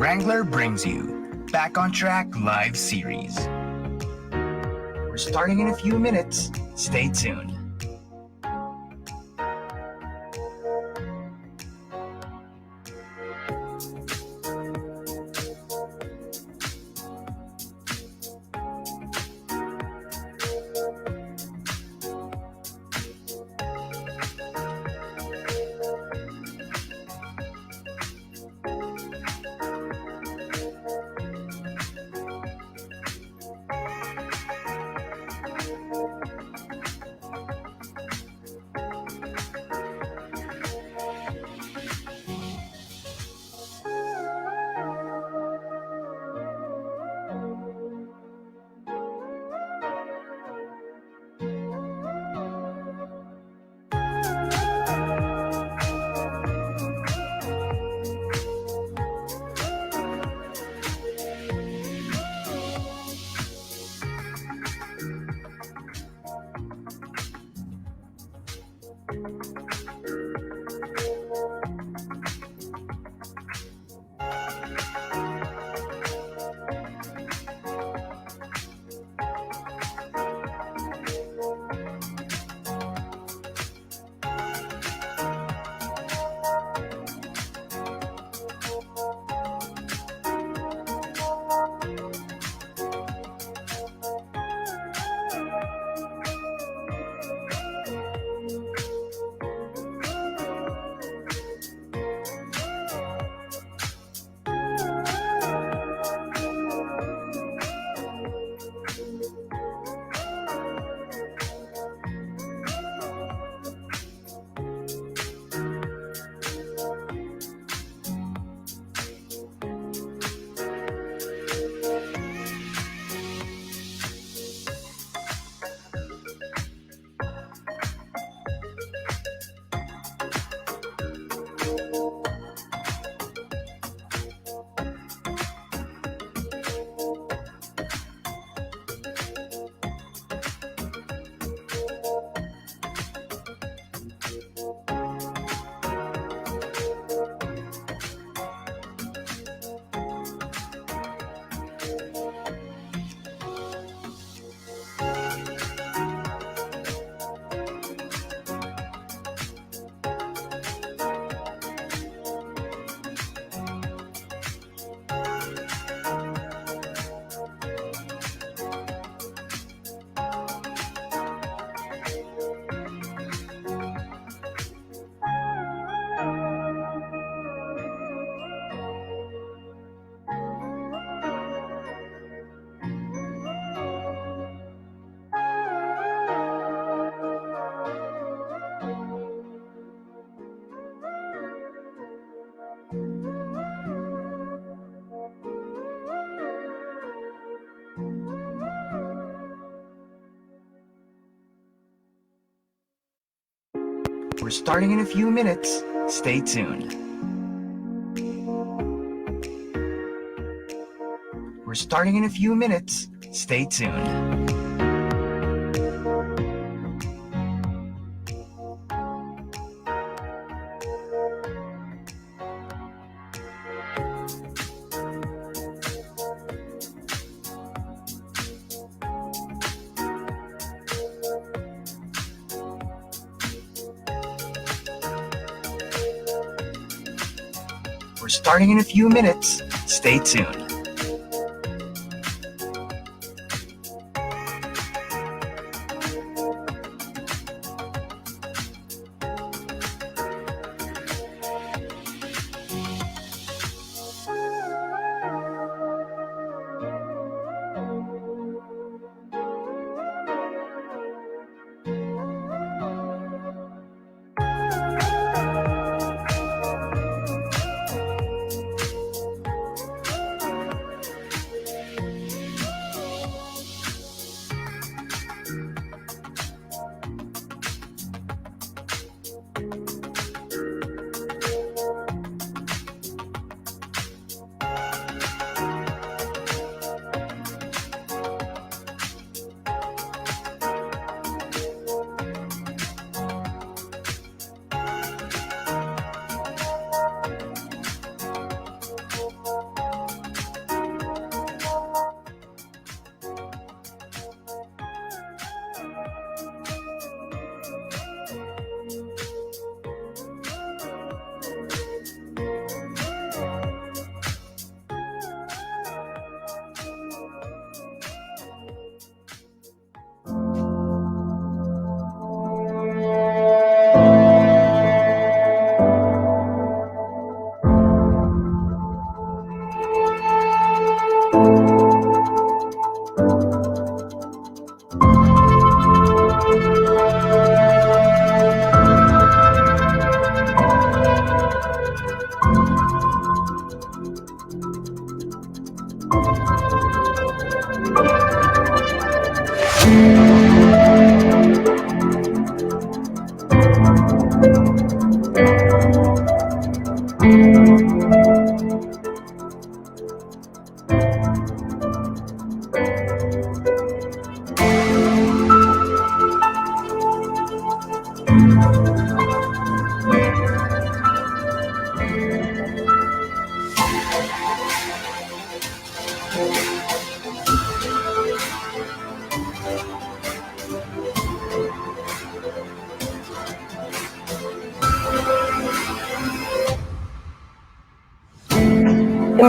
Wrangler brings you Back on Track Live Series. We're starting in a few minutes. Stay tuned. We're starting in a few minutes. Stay tuned. We're starting in a few minutes. Stay tuned. We're starting in a few minutes. Stay tuned.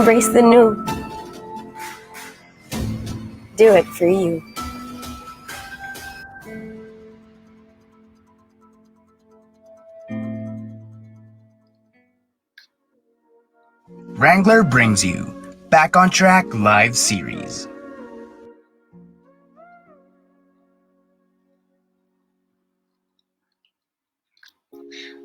Embrace the new. Do it for you. Wrangler brings you Back on Track live series.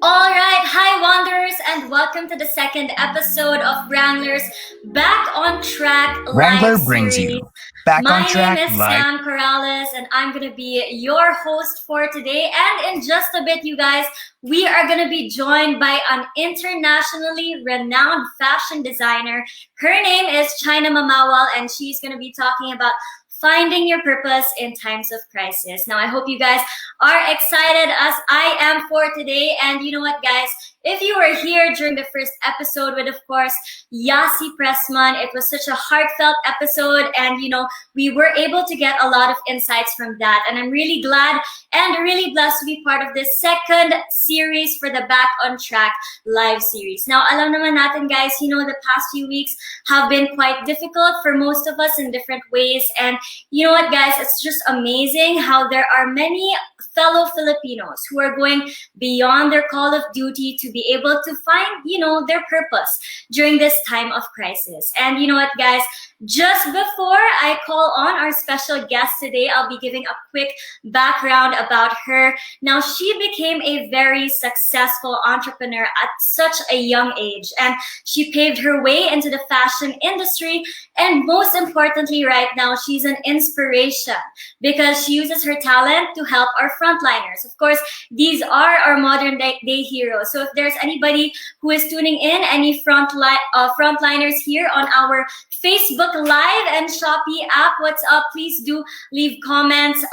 All right, hi Wanderers, and welcome to the second episode of Wrangler's Back on Track Wrangler live brings series. you Back on Track My name is live. Sam Corrales, and I'm going to be your host for today. And in just a bit, you guys, we are going to be joined by an internationally renowned fashion designer. Her name is Chynna Mamawal, and she's going to be talking about finding your purpose in times of crisis. Now, I hope you guys are excited as I am for today. And you know what, guys? If you were here during the first episode with, of course, Yasi Pressman, it was such a heartfelt episode. And, you know, we were able to get a lot of insights from that. And I'm really glad and really blessed to be part of this second series for the Back on Track live series. Now, alam naman natin, guys, you know, the past few weeks have been quite difficult for most of us in different ways. And you know what, guys? It's just amazing how there are many fellow Filipinos who are going beyond their call of duty to be able to find, you know, their purpose during this time of crisis. And you know what, guys? Just before I call on our special guest today, I'll be giving a quick background about her. Now, she became a very successful entrepreneur at such a young age, and she paved her way into the fashion industry. And most importantly, right now, she's an inspiration because she uses her talent to help our frontliners. Of course, these are our modern day heroes. So if there's anybody who is tuning in, any frontliners here on our Facebook Live and Shopee app, what's up? Please do leave comments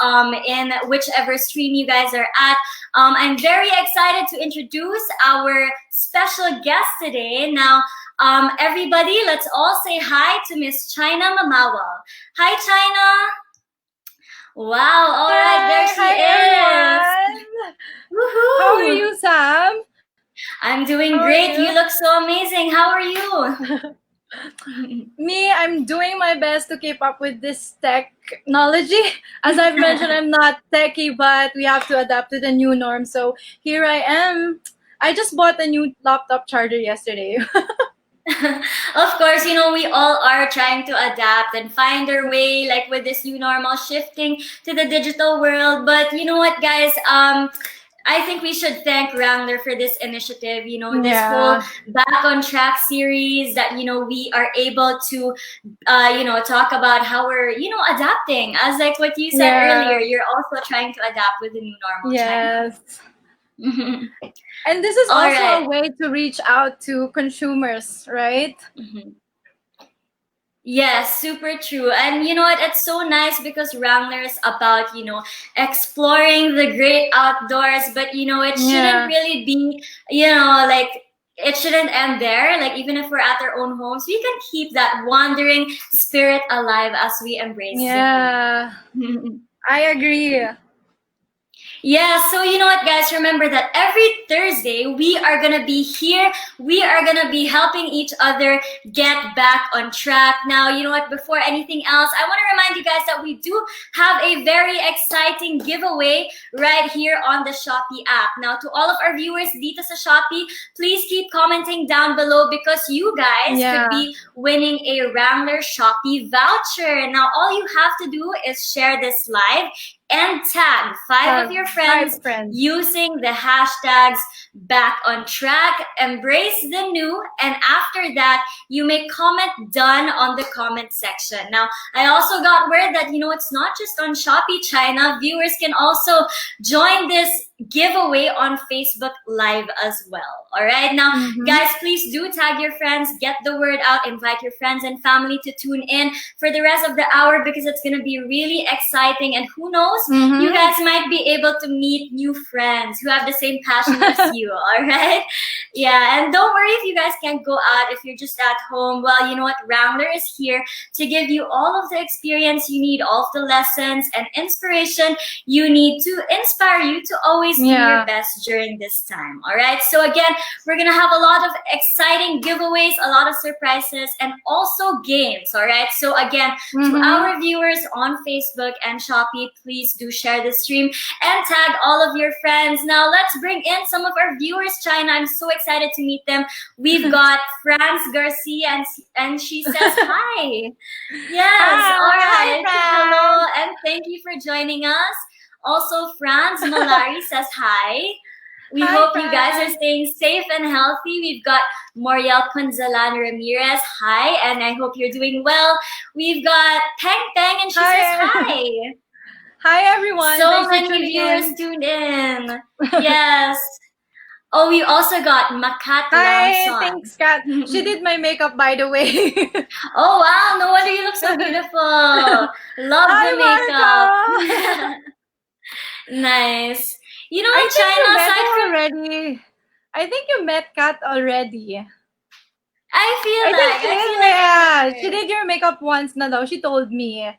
in whichever stream you guys are at. I'm very excited to introduce our special guest today. Now, everybody, let's all say hi to Miss Chynna Mamawal. Hi, Chynna. Wow, all right, there she is. Woohoo. How are you, Sam? I'm doing great. You look so amazing. How are you? Me, I'm doing my best to keep up with this technology. As I've mentioned, I'm not techie, but we have to adapt to the new norm. So here I am. I just bought a new laptop charger yesterday. Of course, you know, we all are trying to adapt and find our way, like with this new normal, shifting to the digital world. But you know what, guys? I think we should thank Wrangler for this initiative, you know, this whole Back on Track series that, you know, we are able to, you know, talk about how we're, you know, adapting. As like what you said earlier, you're also trying to adapt with the new normal. Yes. And this is also a way to reach out to consumers, right? Yes, super true. And you know what? It's so nice because Wrangler is about, you know, exploring the great outdoors, but you know, it shouldn't really be, you know, like it shouldn't end there. Like even if we're at our own homes, we can keep that wandering spirit alive as we embrace it. I agree. Yeah, so you know what, guys, remember that every Thursday we are going to be here. We are going to be helping each other get back on track. Now, you know what, before anything else, I want to remind you guys that we do have a very exciting giveaway right here on the Shopee app. Now, to all of our viewers dito sa Shopee, please keep commenting down below because you guys could be winning a Wrangler Shopee voucher. Now, all you have to do is share this live and tag five of your friends Five friends. using the hashtags back on track, embrace the new, and after that, you may comment done on the comment section. Now, I also got word that, it's not just on Shopee China. Viewers can also join this giveaway on Facebook Live as well. All right. Now, guys, please do tag your friends, get the word out, invite your friends and family to tune in for the rest of the hour because it's going to be really exciting. And who knows, you guys might be able to meet new friends who have the same passion as you. All right. Yeah. And don't worry if you guys can't go out, if you're just at home. Well, you know what? Wrangler is here to give you all of the experience you need, all of the lessons and inspiration you need to inspire you to always do your best during this time. All right. So again, we're going to have a lot of exciting giveaways, a lot of surprises, and also games. All right. So again, to our viewers on Facebook and Shopee, please do share the stream and tag all of your friends. Now let's bring in some of our viewers, China. I'm so excited to meet them. We've got France Garcia, and she says hi. Yes. Hi, all right. hi, Hello, and thank you for joining us. Also, Franz Malari says hi. We Hi, hope you guys Franz. are staying safe and healthy. We've got Moriel Punzalan Ramirez. Hi, and I hope you're doing well. We've got Peng Peng, and she Hi. says hi. Hi, everyone. So Thanks for many tuning viewers in. tuned in. Yes. Oh, we also got Makat Hi, Lamson. thanks, Kat. She did my makeup, by the way. Oh, wow. No wonder you look so beautiful. Love Hi, the makeup. Marco. Nice. You know, I in think you China, met aside her from, already. I think you met Kat already. I feel I like, think I she feel did, like. yeah. She did your makeup once na daw. She told me.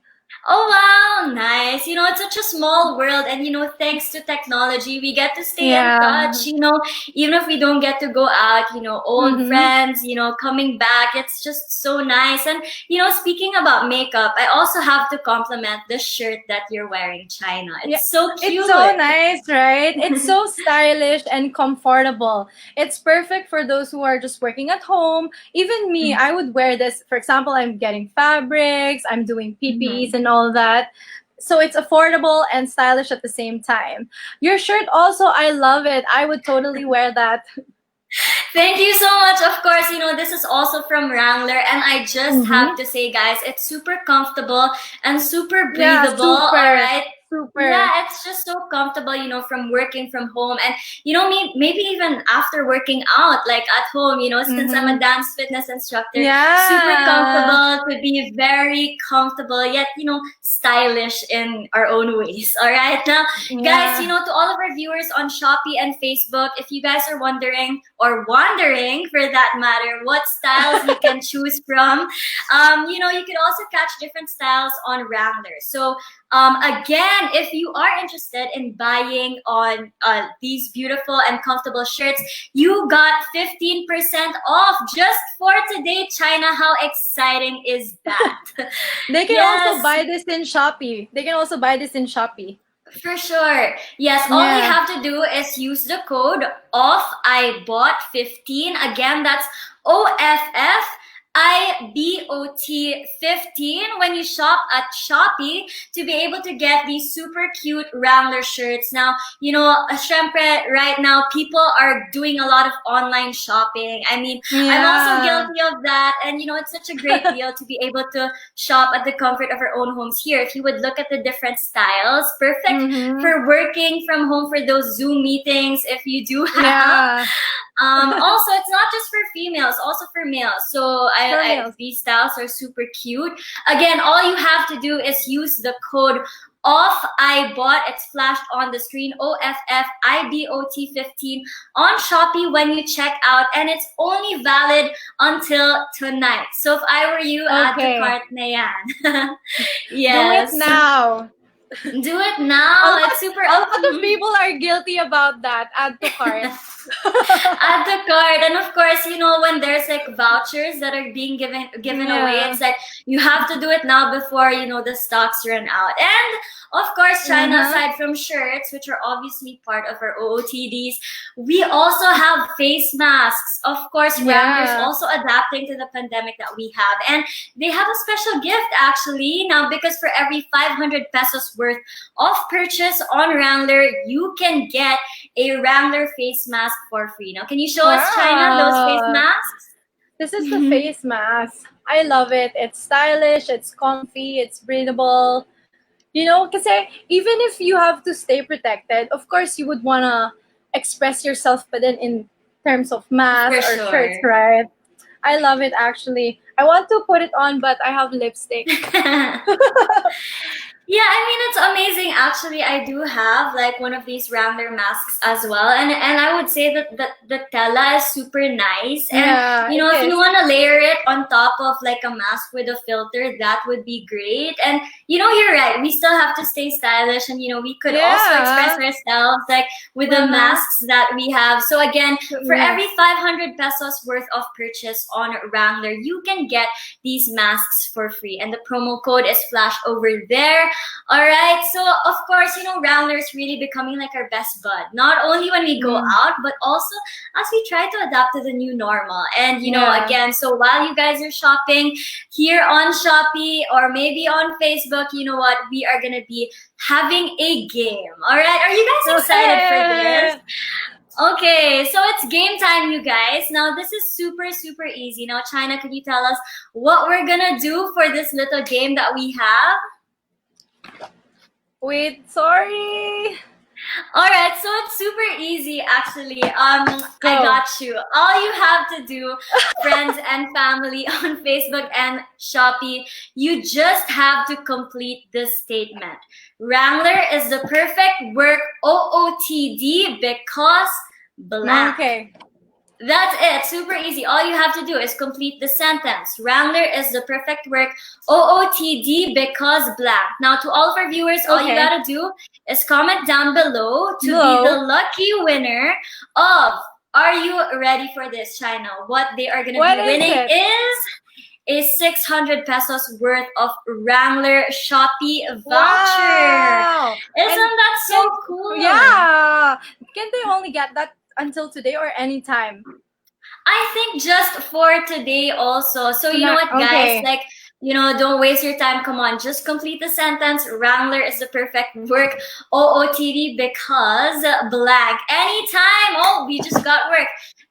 Oh, wow, nice. It's such a small world, and thanks to technology, we get to stay in touch. Even if we don't get to go out, old friends, coming back, it's just so nice. And speaking about makeup, I also have to compliment the shirt that you're wearing, China. It's so cute. It's so nice, right? It's so stylish and comfortable. It's perfect for those who are just working at home. Even me, I would wear this. For example, I'm getting fabrics, I'm doing PPEs and all that. So it's affordable and stylish at the same time. Your shirt also, I love it. I would totally wear that. Thank you so much. Of course, this is also from Wrangler, and I just have to say, guys, it's super comfortable and super breathable. All right. Super. Yeah, it's just so comfortable, from working from home. And, maybe even after working out, like at home, since I'm a dance fitness instructor, super comfortable to be very comfortable, yet, stylish in our own ways. All right. Now, guys, to all of our viewers on Shopee and Facebook, if you guys are wondering or wondering for that matter, what styles you can choose from, you could also catch different styles on Wrangler. So, again, if you are interested in buying on these beautiful and comfortable shirts, you got 15% off just for today, China. How exciting is that? They can also buy this in Shopee. For sure. Yes, all you have to do is use the code OFFIBOUGHT15. Again, that's OFFIBOT15 when you shop at Shopee to be able to get these super cute Wrangler shirts. Now, syempre, right now, people are doing a lot of online shopping. I mean, I'm also guilty of that. And, it's such a great deal to be able to shop at the comfort of our own homes here. If you would look at the different styles, perfect for working from home for those Zoom meetings if you do have. Also, it's not just for females, also for males. So these styles are super cute. Again, all you have to do is use the code OFFIBOT. It's flashed on the screen, OFFIBOT15 on Shopee when you check out, and it's only valid until tonight. So if I were you, add to cart na yan. Yes. Do it now. Do it now. It's super a lot of people are guilty about that. Add to cart. Add the card. And of course, when there's like vouchers that are being given away, Yeah. it's like you have to do it now before the stocks run out. And of course, China, Uh-huh. aside from shirts, which are obviously part of our OOTDs, we also have face masks. Of course, Wranglers Yeah. also adapting to the pandemic that we have. And they have a special gift actually now, because for every 500 pesos worth of purchase on Wrangler, you can get a Wrangler face mask for free. Now, can you show us, China, those face Wow. masks? This is the face mask. I love it. It's stylish, it's comfy, it's breathable. Because even if you have to stay protected, of course you would want to express yourself, but then in terms of For masks or shirts, sure. right? I love it actually. I want to put it on, but I have lipstick. Yeah, I mean it's amazing. Actually, I do have like one of these Wrangler masks as well, and I would say that the tela is super nice. And Yeah, it if you is. want to layer it on top of like a mask with a filter, that would be great. And you're right. We still have to stay stylish, and we could also express Yeah. ourselves like with the Uh-huh. masks that we have. So again, for Yes. every 500 pesos worth of purchase on Wrangler, you can get these masks for free, and the promo code is flashed over there. All right, so of course, Wrangler is really becoming like our best bud, not only when we go Mm. out, but also as we try to adapt to the new normal. And Yeah. again, so while you guys are shopping here on Shopee or maybe on Facebook, you know what, we are gonna be having a game. All right, are you guys excited for this? Okay, so it's game time, you guys. Now, this is super, super easy. Now, China, can you tell us what we're gonna do for this little game that we have? Wait, sorry. All right, so it's super easy, actually. I Go. got you. All you have to do, friends and family on Facebook and Shopee, you just have to complete this statement. Wrangler is the perfect work OOTD because blank. Okay. That's it. Super easy. All you have to do is complete the sentence. Wrangler is the perfect work OOTD because blank. Now, to all of our viewers, all you Okay. gotta do is comment down below to Below. be the lucky winner of. Are you ready for this, China? What they are gonna What be is winning it? is a 600 pesos worth of Wrangler Shopee voucher. Wow. Isn't And that so cool? Yeah. Can they only get that until today or anytime? I think just for today also. So you know what, guys? Okay. Like, don't waste your time. Come on, just complete the sentence. Wrangler is the perfect work OOTD because blank. Anytime. Oh, we just got work.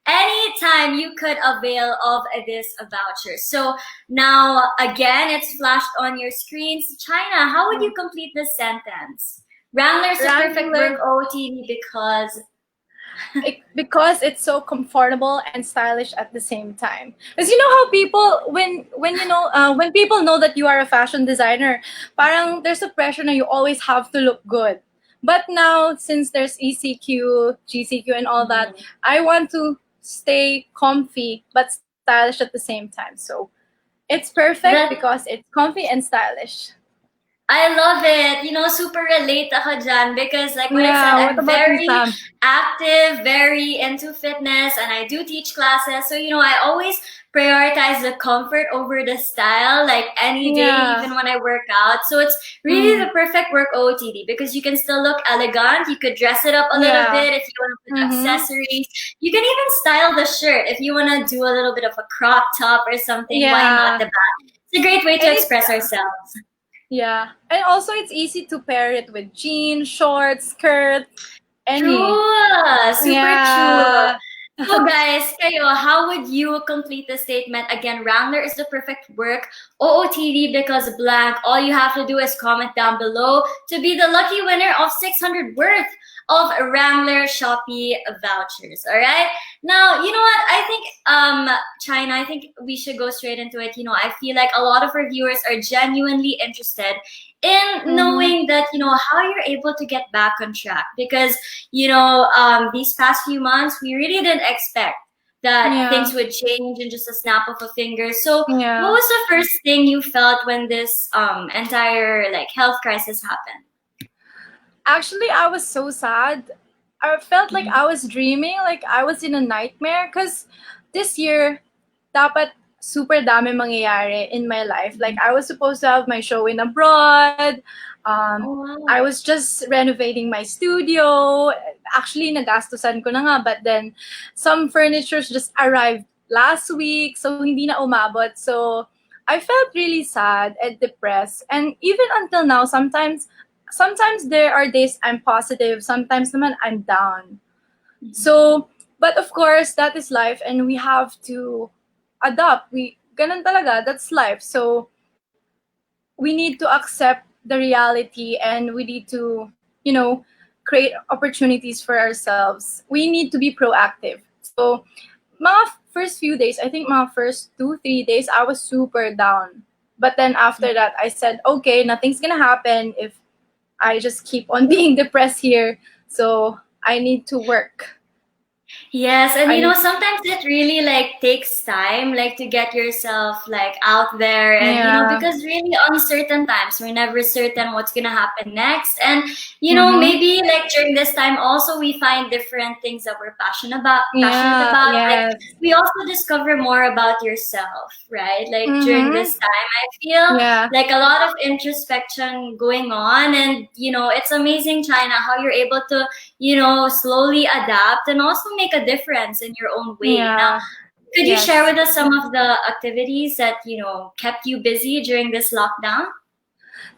Anytime you could avail of this voucher. So now, again, it's flashed on your screens. China, how would you complete this sentence? Wrangler's the perfect Wrangler- work OOTD because... Because it's so comfortable and stylish at the same time. Because you know how people when people know that you are a fashion designer, parang there's a pressure na you always have to look good. But now since there's ECQ, GCQ, and all that, I want to stay comfy but stylish at the same time. So it's perfect That- because it's comfy and stylish. I love it. Super relate ako dyan because like what I said, what I'm about you, very Sam? active, very into fitness, and I do teach classes. So, I always prioritize the comfort over the style, like any day, Yeah. even when I work out. So it's really the perfect work OOTD because you can still look elegant. You could dress it up a little Yeah. bit if you want to put Mhm. accessories. You can even style the shirt if you want to do a little bit of a crop top or something. Why Yeah. not the back? It's a great way to And express ourselves. Yeah. And also it's easy to pair it with jeans, shorts, skirt, any. True. Super Yeah. true. So guys, kayo, how would you complete the statement? Again, Wrangler is the perfect work. OOTD because blank. All you have to do is comment down below to be the lucky winner of 600 worth of Wrangler Shopee vouchers. All right. Now, you know what? I think, China, I think we should go straight into it. I feel like a lot of our viewers are genuinely interested in knowing that, how you're able to get back on track. Because, these past few months, we really didn't expect that Yeah. things would change in just a snap of a finger. So Yeah. what was the first thing you felt when this entire like health crisis happened? Actually, I was so sad I felt like I was dreaming, like I was in a nightmare. Cause this year, dapat super dami mangyayari in my life. Like I was supposed to have my show in abroad. Oh, I wow. was just renovating my studio. Actually, nagastusan ko na nga, but then some furnitures just arrived last week, so hindi na umabot. So I felt really sad and depressed. And even until now, sometimes there are days I'm positive, sometimes naman I'm down. So, but of course, that is life, and we have to adapt. Ganun talaga, that's life. So, we need to accept the reality, and we need to, create opportunities for ourselves. We need to be proactive. So, mga first few days, I think mga first 2, 3 days, I was super down. But then after that, I said, okay, nothing's gonna happen if I just keep on being depressed here. So I need to work. Yes, and I need, sometimes it really like takes time like to get yourself like out there, and yeah. because really uncertain times, we're never certain what's gonna happen next. And Mm-hmm. maybe like during this time also we find different things that we're passionate Yeah. about. Like Yes. we also discover more about yourself, right? Like during Mm-hmm. this time, I feel Yeah. like a lot of introspection going on, and it's amazing, China, how you're able to slowly adapt and also make a difference in your own way. Now, Yeah. could you share Yes. with us some of the activities that, kept you busy during this lockdown?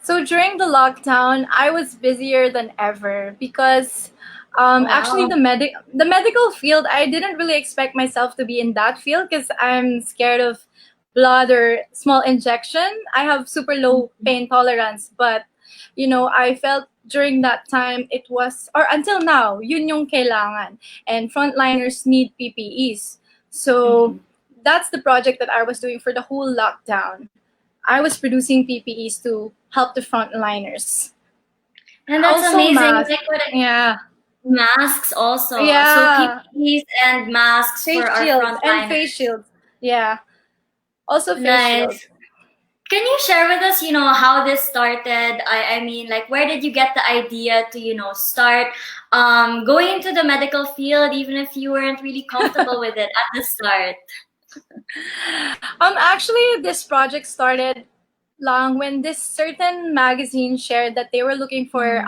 So during the lockdown, I was busier than ever because Oh, actually wow. the medical field, I didn't really expect myself to be in that field because I'm scared of blood or small injection. I have super low pain tolerance, but I felt during that time it was, or until now, yun yung kailangan, and frontliners need PPEs. So Mhm. that's the project that I was doing for the whole lockdown. I was producing PPEs to help the frontliners. And that's Also amazing. masks. Like what Yeah. masks also. So Yeah. PPEs and masks for Face our shields and face frontliners. shields. Yeah. Also face shields. Nice. Can you share with us, how this started? I mean, like, where did you get the idea to, start going into the medical field, even if you weren't really comfortable with it at the start? Actually, this project started long when this certain magazine shared that they were looking for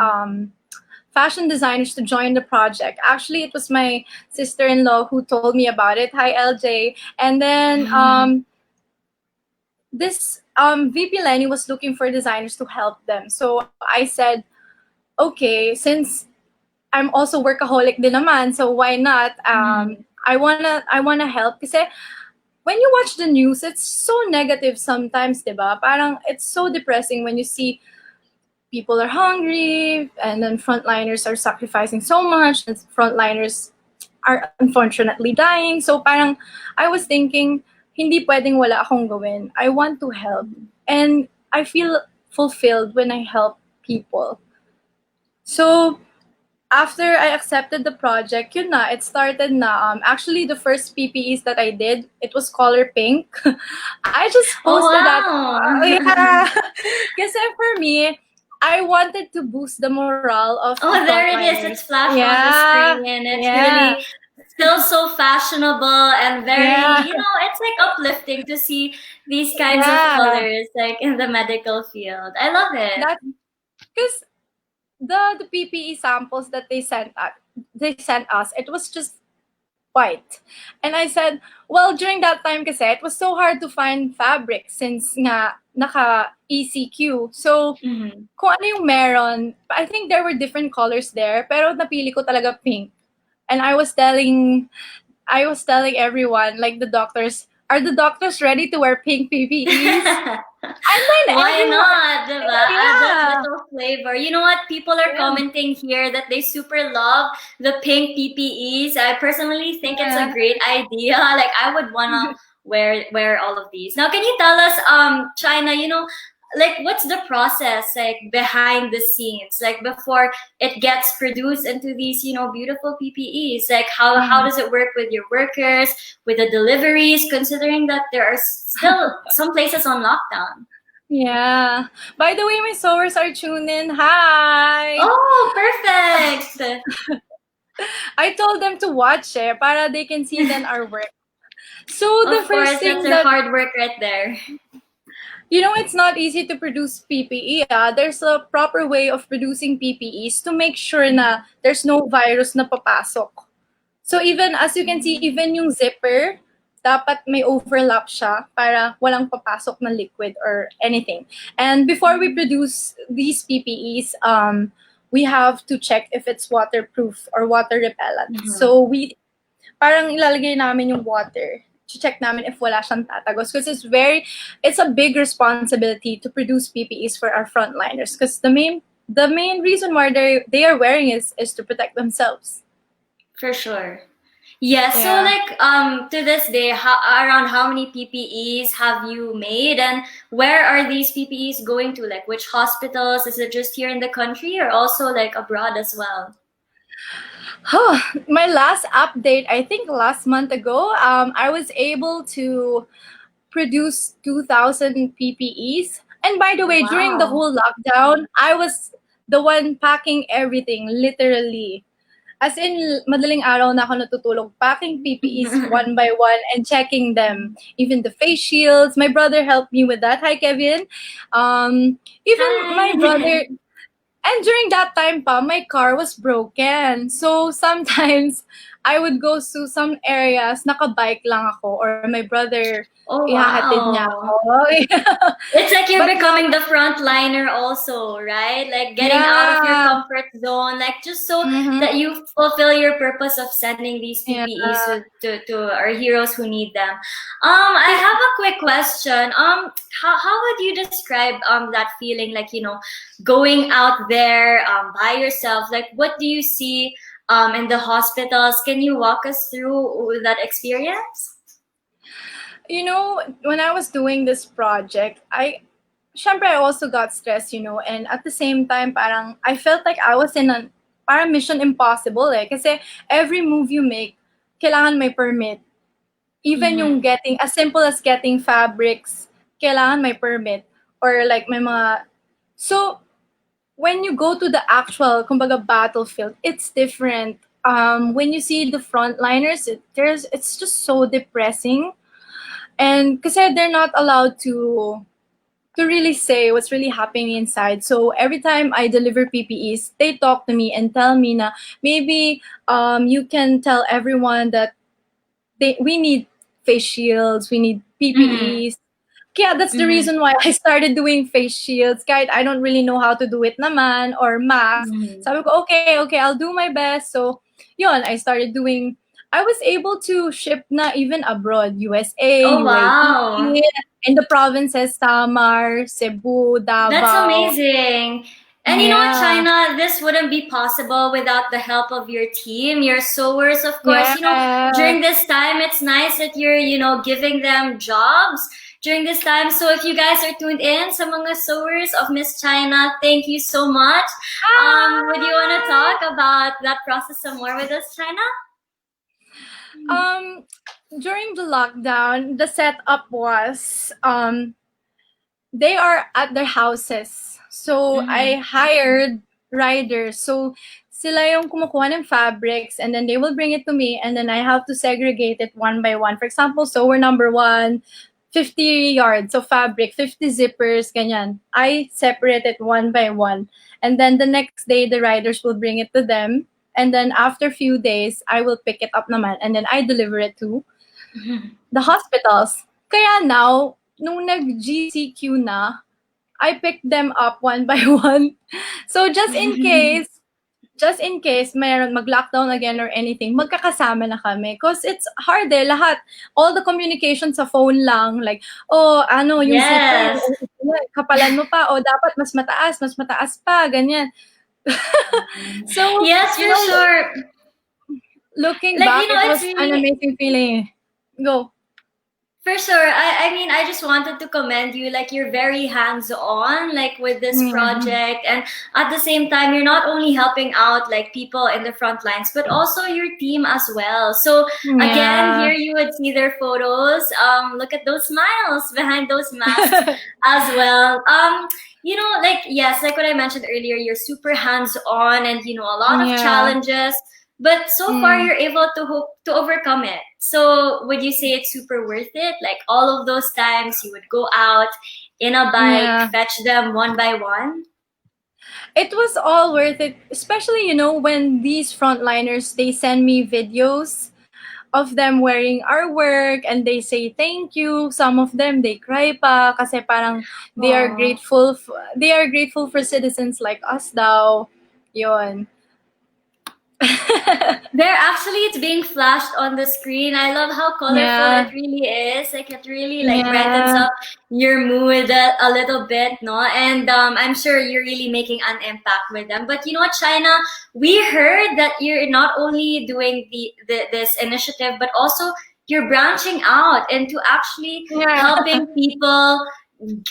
fashion designers to join the project. Actually, it was my sister-in-law who told me about it. Hi, LJ. And then this VP Lenny was looking for designers to help them. So I said, okay, since I'm also workaholic din naman, so why not? I wanna help kasi when you watch the news, it's so negative sometimes, diba? Parang it's so depressing when you see people are hungry and then frontliners are sacrificing so much and frontliners are unfortunately dying. So parang I was thinking, hindi pwedeng wala akong gawin. I want to help. And I feel fulfilled when I help people. So after I accepted the project, yun na, it started na. Actually, the first PPEs that I did, it was color pink. I just Oh, posted that. wow. Yeah. Kasi for me, I wanted to boost the morale of the Oh, there it is. frontliners. It's flashing on the Yeah. screen. It's Yeah. really still so fashionable and very, Yeah. it's like uplifting to see these kinds of Yeah. colors like in the medical field. I love it. That because the PPE samples that they sent us, it was just white. And I said, well, during that time kasi, it was so hard to find fabric since nga naka ECQ. So, Mhm. kung ano yung meron, I think there were different colors there, pero napili ko talaga pink. And I was telling everyone, like the doctors, are the doctors ready to wear pink PPEs? And then Why everyone, not, diba? Add that yeah, little flavor. You know what? People are yeah, commenting here that they super love the pink PPEs. I personally think it's a yeah. great idea. Like I would wanna wear all of these. Now, can you tell us, China, like what's the process like behind the scenes, like before it gets produced into these, beautiful PPEs? Like how does it work with your workers, with the deliveries, considering that there are still some places on lockdown? Yeah. By the way, my sewers are tuned in. Hi. Oh, perfect. I told them to watch para they can see then our work. So the Of first course, that's thing their that, hard work right there. it's not easy to produce PPE. There's a proper way of producing PPEs to make sure na there's no virus na papasok. So even, as you can see, even yung zipper, dapat may overlap siya para walang papasok na liquid or anything. And before we produce these PPEs, we have to check if it's waterproof or water repellent. So parang ilalagay namin yung water. Check namin if wala siyang tatagos, because it's a big responsibility to produce PPEs for our frontliners, because the main reason why they are wearing is to protect themselves. For sure. Yeah, so Yeah. like to this day, around how many PPEs have you made, and where are these PPEs going to? Like which hospitals? Is it just here in the country or also like abroad as well? My last update, I think last month ago, I was able to produce 2,000 PPEs. And by the way, during the Wow. whole lockdown, I was the one packing everything, literally. As in, madaling araw na ako natutulog, packing PPEs one by one and checking them. Even the face shields. My brother helped me with that. Hi, Kevin. Even my Hi. brother, and during that time pa, my car was broken. So sometimes I would go to some areas, nakabike lang ako, or my brother, Oh ihahatid niya wow. ako. It's like you're But becoming the frontliner also, right? Like getting out of your yeah. comfort zone, like just so Mhm. that you fulfill your purpose of sending these Yeah. PPEs to our heroes who need them. I have a quick question. How would you describe that feeling, like going out there by yourself? Like what do you see in the hospitals? Can you walk us through that experience? When I was doing this project, syempre I also got stressed, and at the same time, parang I felt like I was in a parang mission impossible kasi every move you make, kailangan may permit. Even yung getting, as simple as getting fabrics, kailangan may permit. Or like may mga, so when you go to the actual, kumbaga, battlefield, it's different. When you see the frontliners, it's just so depressing. And kasi they're not allowed to really say what's really happening inside. So every time I deliver PPEs, they talk to me and tell me na maybe you can tell everyone that we need face shields, we need PPEs. Yeah, that's the reason why I started doing face shields. Kahit I don't really know how to do it naman, or mask. Sabi ko, okay, I'll do my best. So, yun, I was able to ship na even abroad, USA, Oh UAE, wow. in the provinces, Samar, Cebu, Davao. That's amazing. And you know what, Yeah. China, this wouldn't be possible without the help of your team, your sewers, of course. Yeah. During this time, it's nice that you're, giving them jobs during this time. So if you guys are tuned in, sa mga sewers of Miss China, thank you so much. Would you want to talk about that process some more with us, China? During the lockdown, the setup was they are at their houses. So I hired riders. So sila yung kumukuha ng fabrics, and then they will bring it to me, and then I have to segregate it one by one. For example, sewer number 1, 50 yards of fabric, 50 zippers, ganyan. I separate it one by one. And then the next day, the riders will bring it to them. And then after a few days, I will pick it up naman, and then I deliver it to the hospitals. Kaya now, nung nag-GCQ na, I picked them up one by one. So just in case mayroon mag-lockdown again or anything, magkakasama na kami. Because it's hard lahat. All the communication sa phone lang. Like, yung Yes. zipper, kapalan mo pa, dapat mas mataas pa, ganyan. So, yes, for sure. Looking Like, back, it was it's an really- amazing feeling. Go. For sure. I mean, I just wanted to commend you. Like, you're very hands-on, like, with this project. And at the same time, you're not only helping out, like, people in the front lines, but also your team as well. So, again, here you would see their photos. Look at those smiles behind those masks as well. Like, yes, like what I mentioned earlier, you're super hands-on and, a lot of challenges. But so far, you're able to overcome it. So would you say it's super worth it? Like all of those times you would go out in a bike, Yeah. fetch them one by one? It was all worth it, especially, when these frontliners, they send me videos of them wearing our work and they say thank you. Some of them, they cry pa kasi parang Aw. they are grateful for citizens like us daw. Yun. There actually it's being flashed on the screen. I love how colorful Yeah. it really is. Like it really like brightens Yeah. up your mood a little bit, no? And I'm sure you're really making an impact with them. But you know what, China, we heard that you're not only doing this initiative, but also you're branching out into actually Yeah. helping people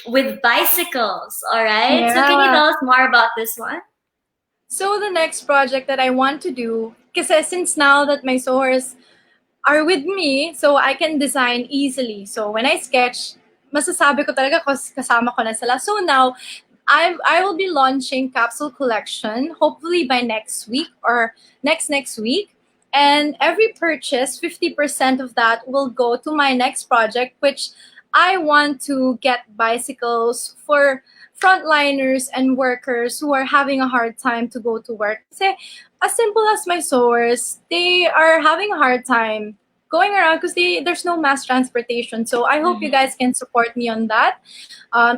with bicycles. All right. So can you Yeah. tell us more about this one? So the next project that I want to do, kasi since now that my sewers are with me, so I can design easily. So when I sketch, masasabi ko talaga kasama ko na sila. So now, I will be launching capsule collection, hopefully by next week or next week. And every purchase, 50% of that will go to my next project, which I want to get bicycles for frontliners and workers who are having a hard time to go to work. Kasi as simple as my sewers, they are having a hard time going around because there's no mass transportation. So I hope you guys can support me on that.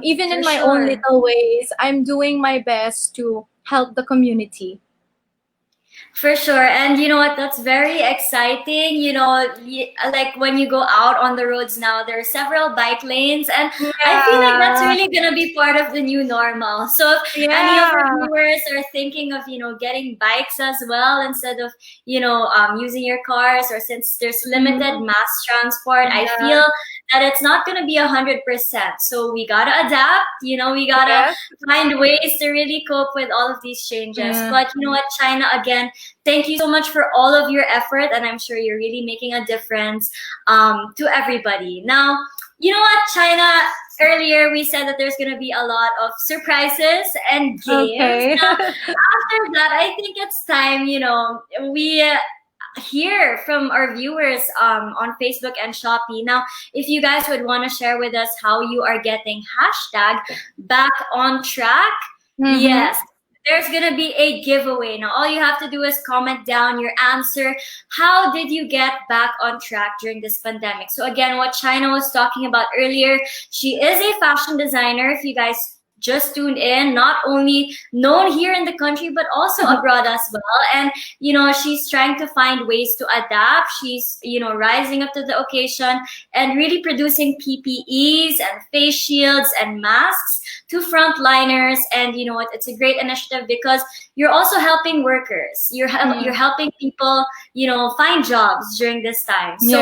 Even For in my own sure. little ways, I'm doing my best to help the community. For sure. And you know what? That's very exciting. You know, like when you go out on the roads now, there are several bike lanes. And I feel like that's really going to be part of the new normal. So if any of our viewers are thinking of, getting bikes as well instead of, using your cars, or since there's limited mass transport, I feel that it's not going to be 100%. So we got to adapt, we got to find ways to really cope with all of these changes. But you know what, China, again, thank you so much for all of your effort, and I'm sure you're really making a difference to everybody. Now, you know what, China, earlier we said that there's going to be a lot of surprises and games. Okay. Now, after that, I think it's time, we hear from our viewers on Facebook and Shopee. Now, if you guys would want to share with us how you are getting hashtag back on track, yes, there's gonna be a giveaway. Now, all you have to do is comment down your answer. How did you get back on track during this pandemic? So again, what China was talking about earlier, she is a fashion designer. If you guys just tuned in, not only known here in the country, but also abroad as well. And, she's trying to find ways to adapt. She's, rising up to the occasion and really producing PPEs and face shields and masks to frontliners. And you know what? It's a great initiative because you're also helping workers. You're helping people, find jobs during this time. So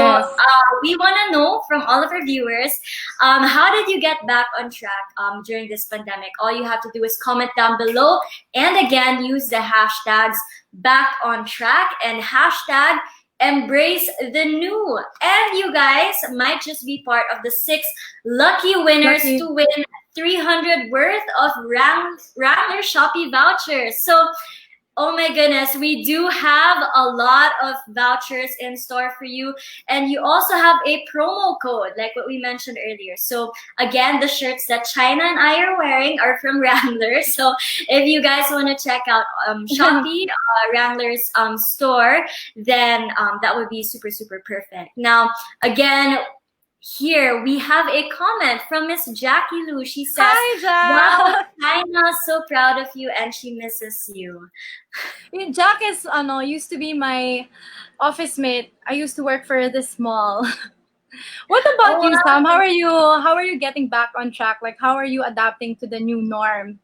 we want to know from all of our viewers, how did you get back on track during this pandemic? All you have to do is comment down below, and again, use the hashtags back on track and hashtag embrace the new. And you guys might just be part of the 6 lucky winners to win 300 worth of Wrangler Shopee vouchers. So, oh my goodness, we do have a lot of vouchers in store for you. And you also have a promo code, like what we mentioned earlier. So again, the shirts that China and I are wearing are from Wrangler. So if you guys want to check out Shopee, Wrangler's store, then that would be super, super perfect. Now, again, here we have a comment from Miss Jackie Lou. She says, Hi, Jack. "Wow, China, so proud of you, and she misses you." Jack is used to be my office mate. I used to work for this mall. What about you, Sam? How are you getting back on track? Like, how are you adapting to the new norm?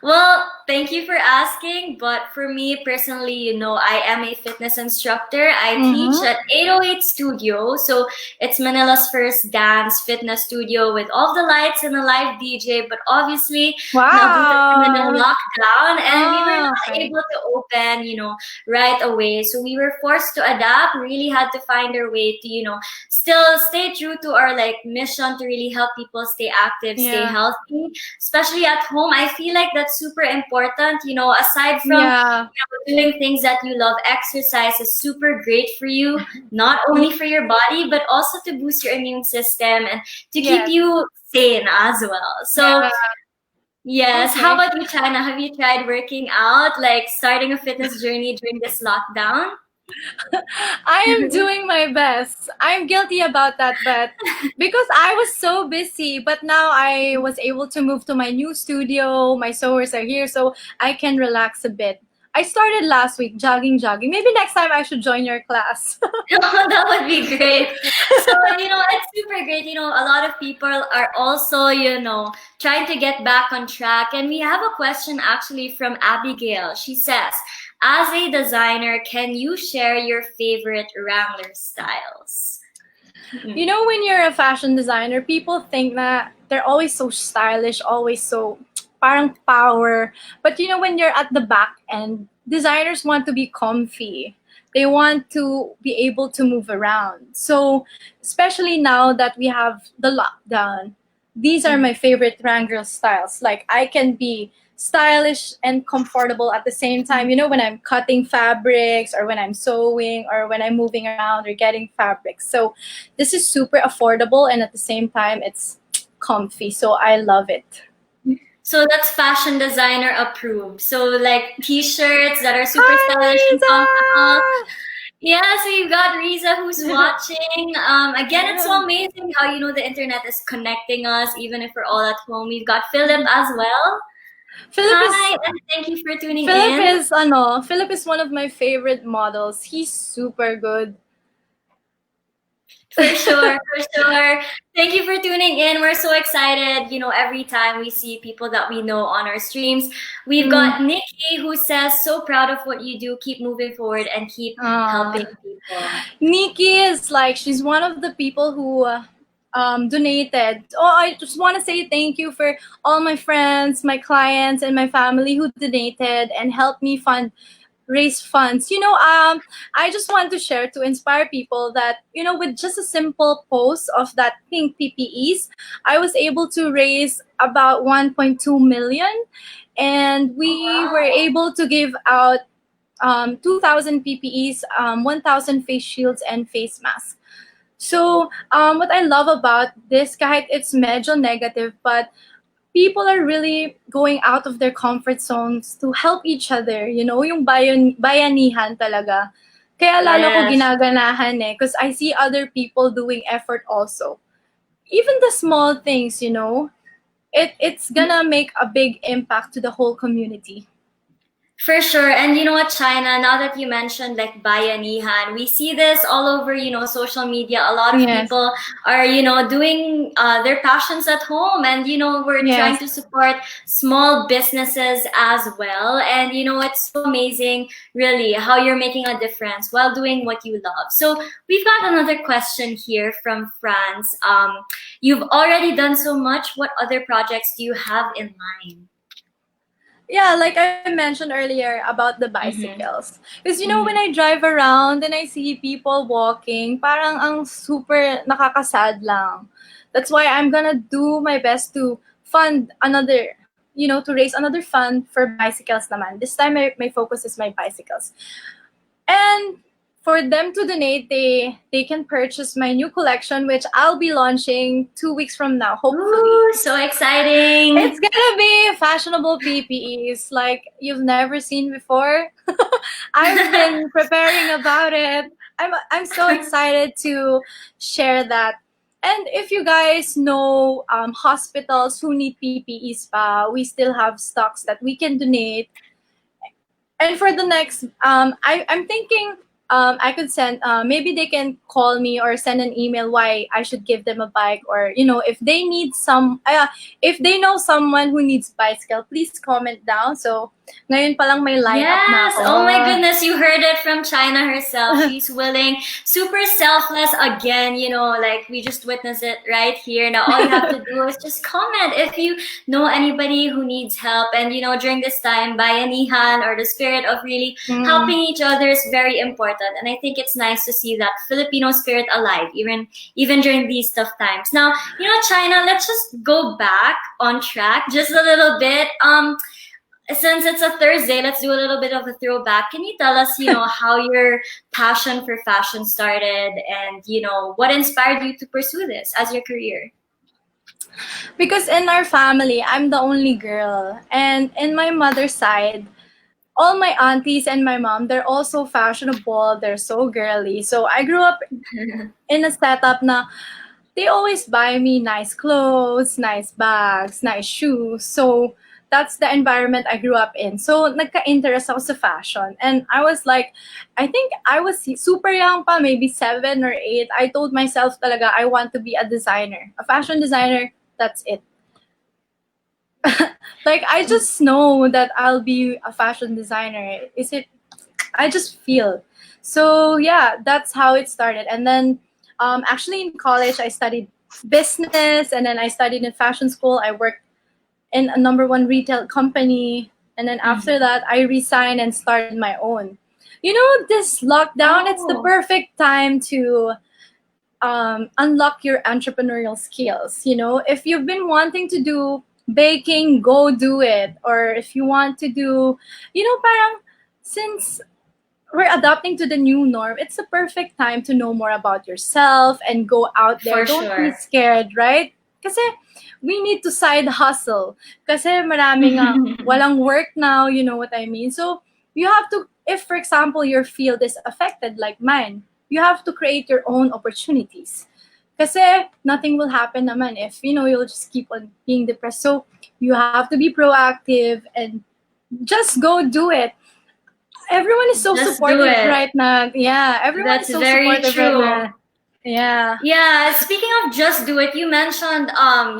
Well, thank you for asking. But for me personally, I am a fitness instructor. I teach at 808 Studio. So it's Manila's first dance fitness studio with all the lights and a live DJ. But obviously, now in a lockdown, and we were not able to open, right away. So we were forced to adapt. Really had to find our way to, still stay true to our mission to really help people stay active, stay healthy, especially at home. I feel like like that's super important. Aside from Yeah. doing things that you love, exercise is super great for you, not only for your body, but also to boost your immune system and to keep Yes. you sane as well. So, Yeah. yes, how Okay. about you, China? Have you tried working out, like starting a fitness journey during this lockdown? I am doing my best. I'm guilty about that, but because I was so busy, but now I was able to move to my new studio. My sewers are here, so I can relax a bit. I started last week jogging. Maybe next time I should join your class. That would be great. So, it's super great. A lot of people are also, trying to get back on track. And we have a question actually from Abigail. She says, as a designer, can you share your favorite Wrangler styles? You know, when you're a fashion designer, people think that they're always so stylish, always so parang power. But when you're at the back end, designers want to be comfy. They want to be able to move around. So, especially now that we have the lockdown, these are my favorite Wrangler styles. Like, I can be stylish and comfortable at the same time, when I'm cutting fabrics or when I'm sewing or when I'm moving around or getting fabrics. So this is super affordable and at the same time it's comfy. So I love it. So that's fashion designer approved. So like t-shirts that are super stylish and Hi, comfortable. Riza! Yeah, so you've got Riza who's watching. Again, it's so amazing how the internet is connecting us, even if we're all at home. We've got Philip as well. Philip is Hi, and thank you for tuning Philip in. is Philip is one of my favorite models. He's super good. For sure, for sure. Thank you for tuning in. We're so excited, every time we see people that we know on our streams. We've got Nikki who says, so proud of what you do. Keep moving forward and keep helping people. Nikki is like, she's one of the people who donated. Oh, I just want to say thank you for all my friends, my clients, and my family who donated and helped me raise funds. I just want to share to inspire people that, with just a simple post of that pink PPEs, I was able to raise about 1.2 million. And we were able to give out 2,000 PPEs, 1,000 face shields, and face masks. So what I love about this, kahit it's medyo negative, but people are really going out of their comfort zones to help each other. Yung bayanihan talaga. Kaya lalo ko Yes. ginaganahan because I see other people doing effort also. Even the small things, it's gonna make a big impact to the whole community. For sure. And you know what, China, now that you mentioned like bayanihan, we see this all over, social media. A lot of Yes. people are, doing their passions at home. And, we're Yes. trying to support small businesses as well. And, it's so amazing, really, how you're making a difference while doing what you love. So we've got another question here from France. You've already done so much. What other projects do you have in mind? Yeah, like I mentioned earlier about the bicycles. Because when I drive around and I see people walking, parang ang super nakakasad lang. That's why I'm gonna do my best to fund another, to raise another fund for bicycles naman. This time my focus is my bicycles. And for them to donate, they can purchase my new collection, which I'll be launching 2 weeks from now, hopefully. Ooh, so exciting. It's gonna be fashionable PPEs like you've never seen before. I've been preparing about it. I'm so excited to share that. And if you guys know hospitals who need PPEs we still have stocks that we can donate. And for the next, I'm thinking I could send, maybe they can call me or send an email why I should give them a bike, or if they need if they know someone who needs bicycle, please comment down so Ngayon pa lang may lineup na Yes. ako. Oh my goodness. You heard it from China herself. She's willing, super selfless again. Like we just witnessed it right here. Now, all you have to do is just comment if you know anybody who needs help. And, during this time, bayanihan or the spirit of really helping each other is very important. And I think it's nice to see that Filipino spirit alive, even during these tough times. Now, China, let's just go back on track just a little bit. Since it's a Thursday, let's do a little bit of a throwback. Can you tell us, how your passion for fashion started and, what inspired you to pursue this as your career? Because in our family, I'm the only girl. And in my mother's side, all my aunties and my mom, they're also fashionable. They're so girly. So I grew up in a setup na they always buy me nice clothes, nice bags, nice shoes. So that's the environment I grew up in. So nagka-interest ako sa fashion. And I was like, I think I was super young pa, maybe 7 or 8. I told myself talaga, I want to be a designer, a fashion designer. That's it. Like, I just know that I'll be a fashion designer. I just feel. So yeah, that's how it started. And then actually in college, I studied business, and then I studied in fashion school. I worked in a number one retail company. And then after that, I resigned and started my own. This lockdown, it's the perfect time to unlock your entrepreneurial skills. If you've been wanting to do baking, go do it. Or if you want to do, parang since we're adapting to the new norm, it's a perfect time to know more about yourself and go out there. For Don't be sure. scared, right? Kasi we need to side hustle. Kasi maraming walang work now, you know what I mean? So you have to, if for example your field is affected like mine, you have to create your own opportunities. Kasi nothing will happen naman if, you'll just keep on being depressed. So you have to be proactive and just go do it. Everyone is so Just do supportive it. right now. Yeah, everyone That's is so very supportive true. right now. Yeah. Yeah, speaking of just do it, you mentioned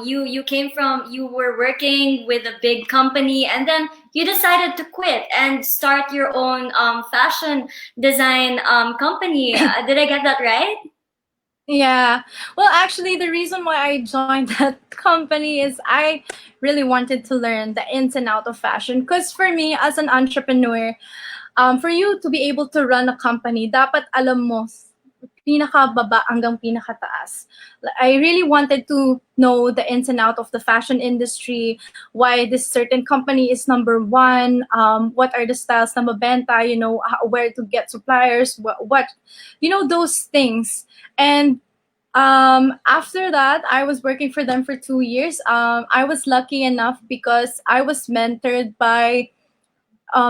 you were working with a big company and then you decided to quit and start your own fashion design company. Did I get that right? Yeah. Well, actually, the reason why I joined that company is I really wanted to learn the ins and out of fashion. Because for me, as an entrepreneur, for you to be able to run a company, dapat alam mo pinakababa hanggang pinakataas. I really wanted to know the ins and out of the fashion industry, why this certain company is number one, what are the styles na mabenta, where to get suppliers, what those things. And after that, I was working for them for 2 years. I was lucky enough because I was mentored by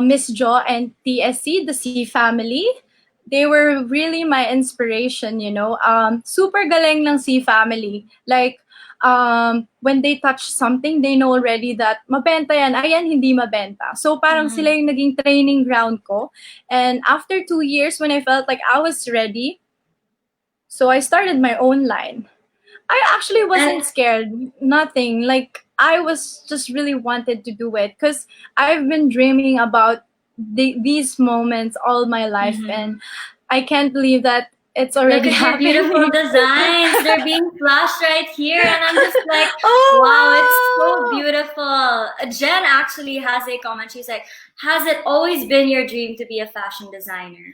Miss Jo and TSC, the C family. They were really my inspiration, super galing ng C family. Like, when they touch something, they know already that mabenta yan, ayan hindi mabenta. So parang sila yung naging training ground ko. And after 2 years, when I felt like I was ready, so I started my own line. I actually wasn't scared, nothing. Like, I was just really wanted to do it because I've been dreaming about these moments all my life, and I can't believe that it's already Look at your happening. beautiful designs. They're being flashed right here. And I'm just like, Oh, wow, it's so beautiful. Jen actually has a comment. She's like, has it always been your dream to be a fashion designer?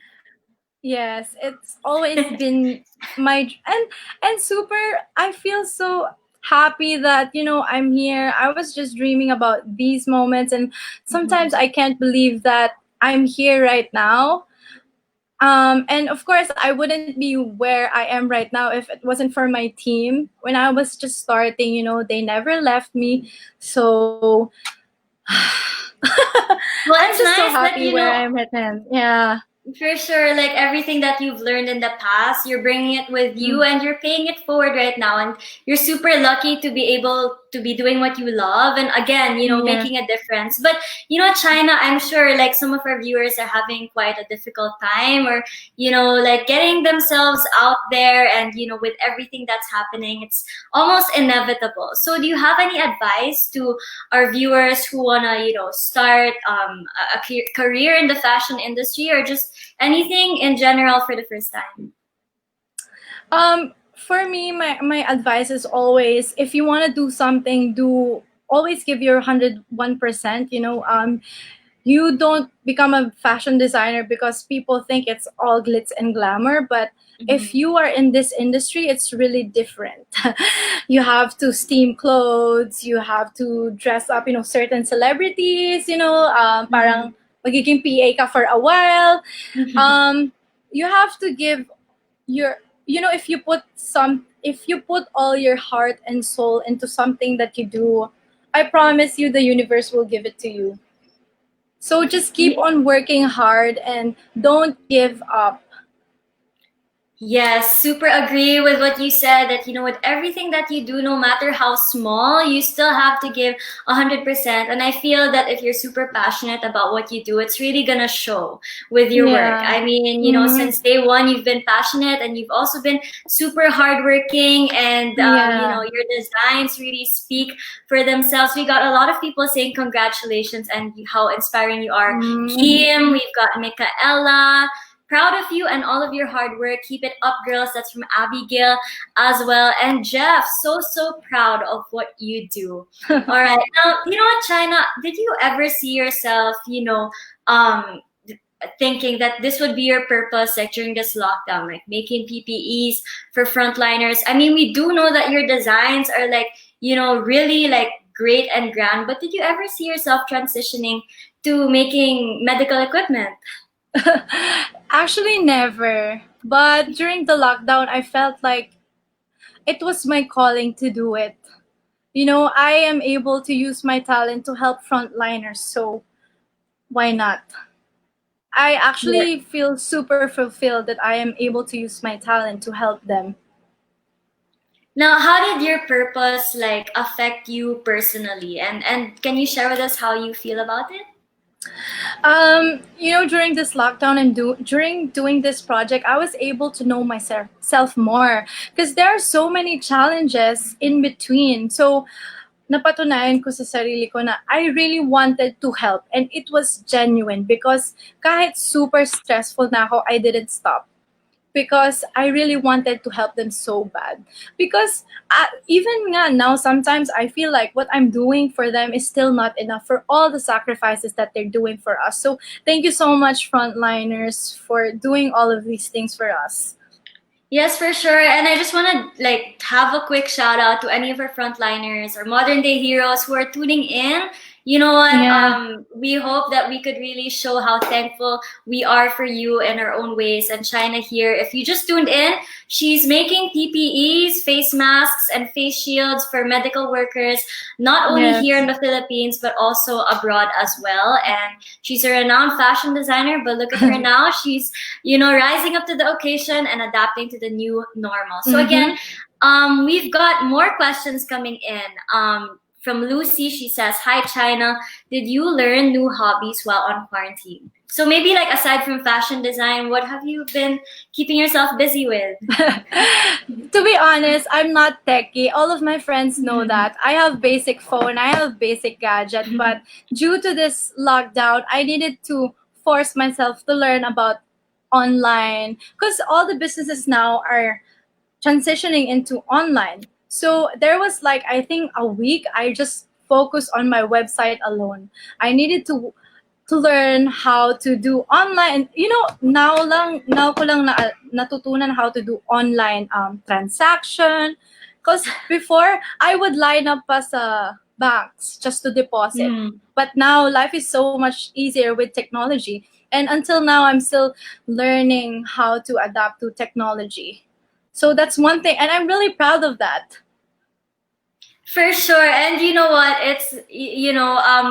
Yes, it's always been my and super. I feel so happy that I'm here. I was just dreaming about these moments, and sometimes I can't believe that I'm here right now. And of course, I wouldn't be where I am right now if it wasn't for my team. When I was just starting, they never left me. So Well, I'm it's just so nice that happy where I'm at now. Yeah. For sure, like everything that you've learned in the past, you're bringing it with you and you're paying it forward right now. And you're super lucky to be able to be doing what you love, and again, Yeah. making a difference. But China, I'm sure like some of our viewers are having quite a difficult time, or like getting themselves out there, and with everything that's happening, it's almost inevitable. So do you have any advice to our viewers who wanna start a career in the fashion industry, or just anything in general for the first time? For me, my advice is always, if you want to do something, always give your 101%. You don't become a fashion designer because people think it's all glitz and glamour, but if you are in this industry, it's really different. You have to steam clothes, you have to dress up, certain celebrities, parang magiging PA ka for a while. You have to give your, if you put all your heart and soul into something that you do, I promise you the universe will give it to you. So just keep on working hard and don't give up. Yes, super agree with what you said, that with everything that you do, no matter how small, you still have to give 100%. And I feel that if you're super passionate about what you do, it's really gonna show with your work. I mean, since day one, you've been passionate, and you've also been super hardworking, and your designs really speak for themselves. We got a lot of people saying congratulations and how inspiring you are. Kim, we've got Michaela. Proud of you and all of your hard work. Keep it up, girls. That's from Abigail as well. And Jeff, so proud of what you do. All right. Now, you know what, China, did you ever see yourself, thinking that this would be your purpose, like during this lockdown, like making PPEs for frontliners? I mean, we do know that your designs are like, really like great and grand, but did you ever see yourself transitioning to making medical equipment? Actually, never. But during the lockdown, I felt like it was my calling to do it. I am able to use my talent to help frontliners, so why not? I actually feel super fulfilled that I am able to use my talent to help them. Now, how did your purpose like affect you personally? And can you share with us how you feel about it? During this lockdown and during doing this project, I was able to know myself more, because there are so many challenges in between. So, napatunayan ko sa sarili ko na I really wanted to help, and it was genuine, because kahit super stressful na ako, I didn't stop. Because I really wanted to help them so bad. Because even now, sometimes I feel like what I'm doing for them is still not enough for all the sacrifices that they're doing for us. So thank you so much, frontliners, for doing all of these things for us. Yes, for sure. And I just want to like have a quick shout out to any of our frontliners or modern day heroes who are tuning in. You know what? Yeah. We hope that we could really show how thankful we are for you in our own ways. And Chynna here, if you just tuned in, she's making PPEs, face masks, and face shields for medical workers, not only here in the Philippines, but also abroad as well. And she's a renowned fashion designer, but look at her now. She's, rising up to the occasion and adapting to the new normal. So again, we've got more questions coming in. From Lucy, she says, "Hi, Chynna. Did you learn new hobbies while on quarantine?" So maybe like aside from fashion design, what have you been keeping yourself busy with? To be honest, I'm not techie. All of my friends know that. I have basic phone, I have basic gadget, but due to this lockdown, I needed to force myself to learn about online, because all the businesses now are transitioning into online. So there was like, I think a week I just focused on my website alone. I needed to learn how to do online. Now ko lang natutunan how to do online transaction. Because before, I would line up pa sa banks just to deposit. But now life is so much easier with technology. And until now, I'm still learning how to adapt to technology. So that's one thing, and I'm really proud of that. For sure. And you know what?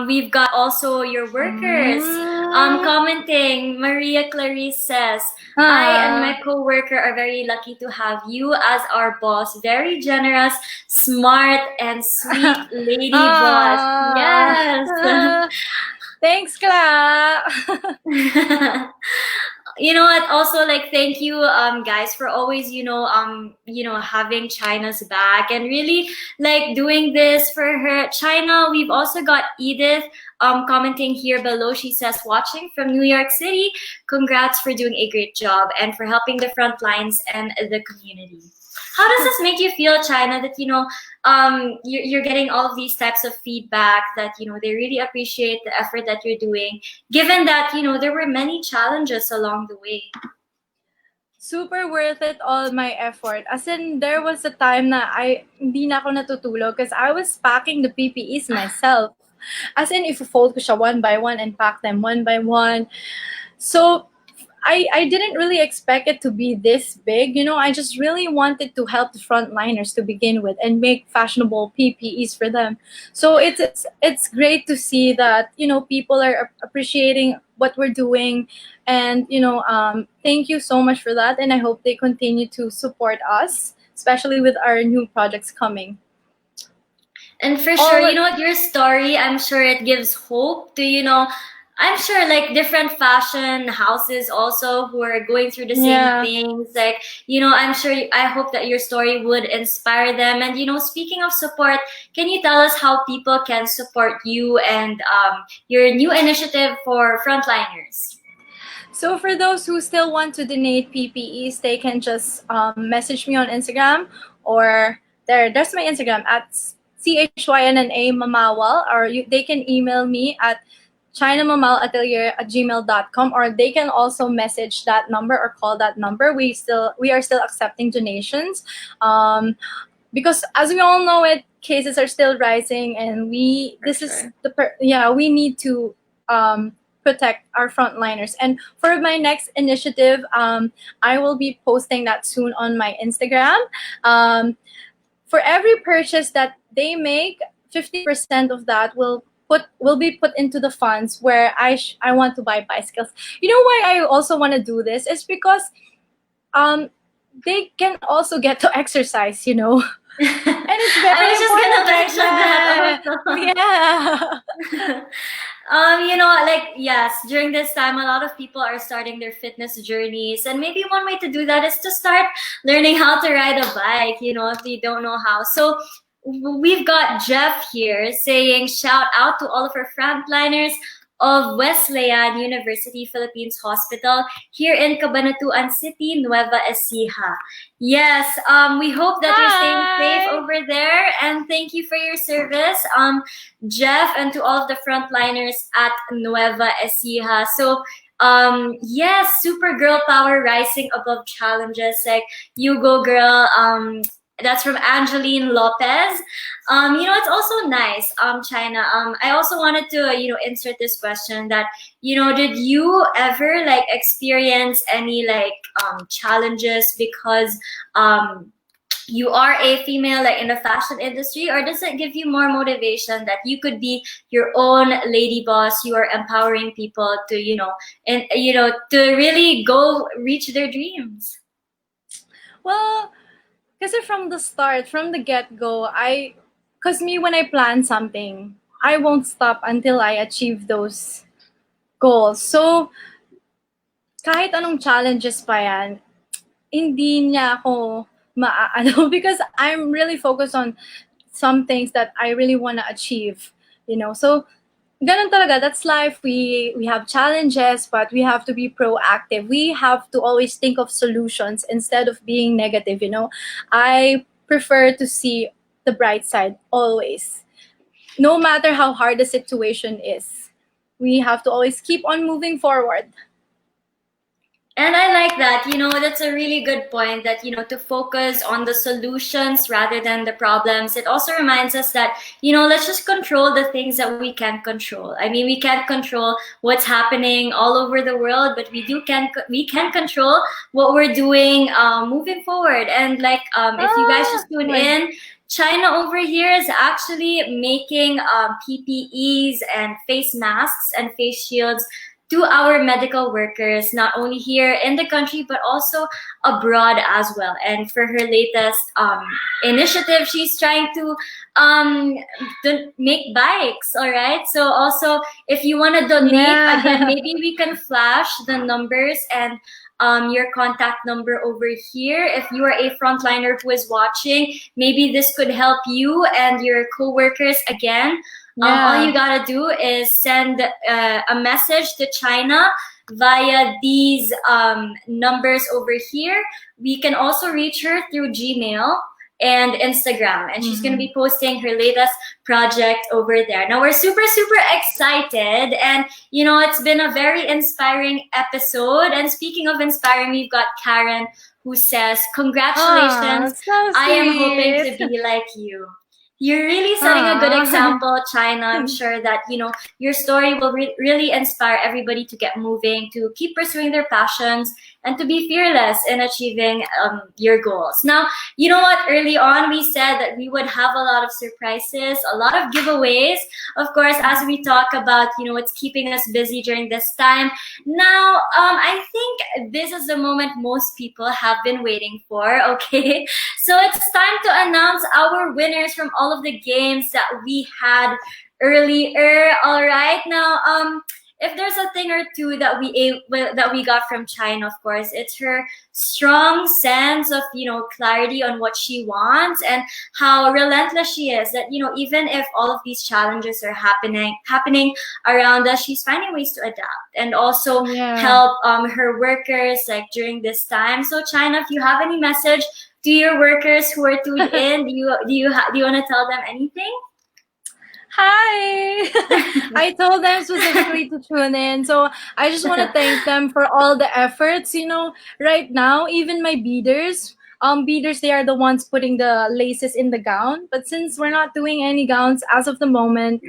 We've got also your workers Mm. commenting. Maria Clarice says, I and Ah. my coworker are very lucky to have you as our boss. Very generous, smart, and sweet lady boss. Ah. Yes. Thanks, Cla. You know what, also, like, thank you guys for always having China's back and really like doing this for her. China, we've also got Edith commenting here below. She says, watching from New York City, congrats for doing a great job and for helping the front lines and the community. How does this make you feel, China, that you're getting all of these types of feedback, that they really appreciate the effort that you're doing, given that there were many challenges along the way? Super worth it, all my effort. As in, there was a time na hindi na ako natutulog because I was packing the PPEs myself. As in, if you fold ko siya one by one and pack them one by one. So, I didn't really expect it to be this big. I just really wanted to help the frontliners to begin with and make fashionable PPEs for them. So it's great to see that people are appreciating what we're doing, and thank you so much for that. And I hope they continue to support us, especially with our new projects coming. And for sure, what, your story, I'm sure it gives hope to I'm sure like different fashion houses also who are going through the same things. Like, I'm sure, I hope that your story would inspire them. And, speaking of support, can you tell us how people can support you and your new initiative for frontliners? So for those who still want to donate PPEs, they can just message me on Instagram, or there's my Instagram at CHYNNA Mamawal, or they can email me at ChynnaMamalAtelier@gmail.com, or they can also message that number or call that number. We are still accepting donations, because as we all know, cases are still rising, and we need to protect our frontliners. And for my next initiative, I will be posting that soon on my Instagram. For every purchase that they make, 50% of that will be put into the funds where I want to buy bicycles. You know why I also want to do this? It's because they can also get to exercise, and it's very I was just important gonna mention that also. Yeah. Like, yes, during this time, a lot of people are starting their fitness journeys. And maybe one way to do that is to start learning how to ride a bike, if you don't know how. So we've got Jeff here saying, shout out to all of our frontliners of Wesleyan University Philippines Hospital here in Cabanatuan City, Nueva Ecija. Yes, we hope that you're staying safe over there, and thank you for your service, Jeff, and to all of the frontliners at Nueva Ecija. So, yes, super girl power rising above challenges. Like, you go, girl. That's from Angeline Lopez. It's also nice, China. I also wanted to, insert this question that, did you ever like experience any like challenges because you are a female, like in the fashion industry, or does it give you more motivation that you could be your own lady boss? You are empowering people to, to really go reach their dreams. Well, kasi from the start, from the get-go, when I plan something, I won't stop until I achieve those goals. So, kahit anong challenges pa yan, hindi niya ako maaano because I'm really focused on some things that I really want to achieve, So, ganun talaga, that's life. We have challenges, but we have to be proactive. We have to always think of solutions instead of being negative, I prefer to see the bright side always. No matter how hard the situation is, we have to always keep on moving forward. And I like that, that's a really good point, that, to focus on the solutions rather than the problems. It also reminds us that, let's just control the things that we can control. I mean, we can't control what's happening all over the world, but we can control what we're doing moving forward. And like, if you guys just tune in, China over here is actually making PPEs and face masks and face shields to our medical workers, not only here in the country, but also abroad as well. And for her latest initiative, she's trying to make bikes, all right? So also, if you want to donate, Yeah. again, maybe we can flash the numbers and your contact number over here. If you are a frontliner who is watching, maybe this could help you and your coworkers again. All you gotta do is send a message to China via these numbers over here. We can also reach her through Gmail and Instagram, and she's gonna be posting her latest project over there. Now we're super excited, and you know, it's been a very inspiring episode. And speaking of inspiring, we've got Karen who says, congratulations, so I am hoping sweet. to be like you. You're really setting a good example, China. I'm sure that, you know, your story will really inspire everybody to get moving, to keep pursuing their passions, and to be fearless in achieving your goals. Now, you know what? Early on, we said that we would have a lot of surprises, a lot of giveaways. Of course, as we talk about, you know, what's keeping us busy during this time. Now, I think this is the moment most people have been waiting for, okay? So it's time to announce our winners from all of the games that we had earlier. All right, now if there's a thing or two that we got from China, of course, it's her strong sense of, you know, clarity on what she wants and how relentless she is. That, you know, even if all of these challenges are happening around us, she's finding ways to adapt and also help her workers like during this time. So China, if you have any message to your workers who are tuned in, do you want to tell them anything? Hi! I told them specifically to tune in. So I just want to thank them for all the efforts. You know, right now, even my beaders, they are the ones putting the laces in the gown. But since we're not doing any gowns as of the moment,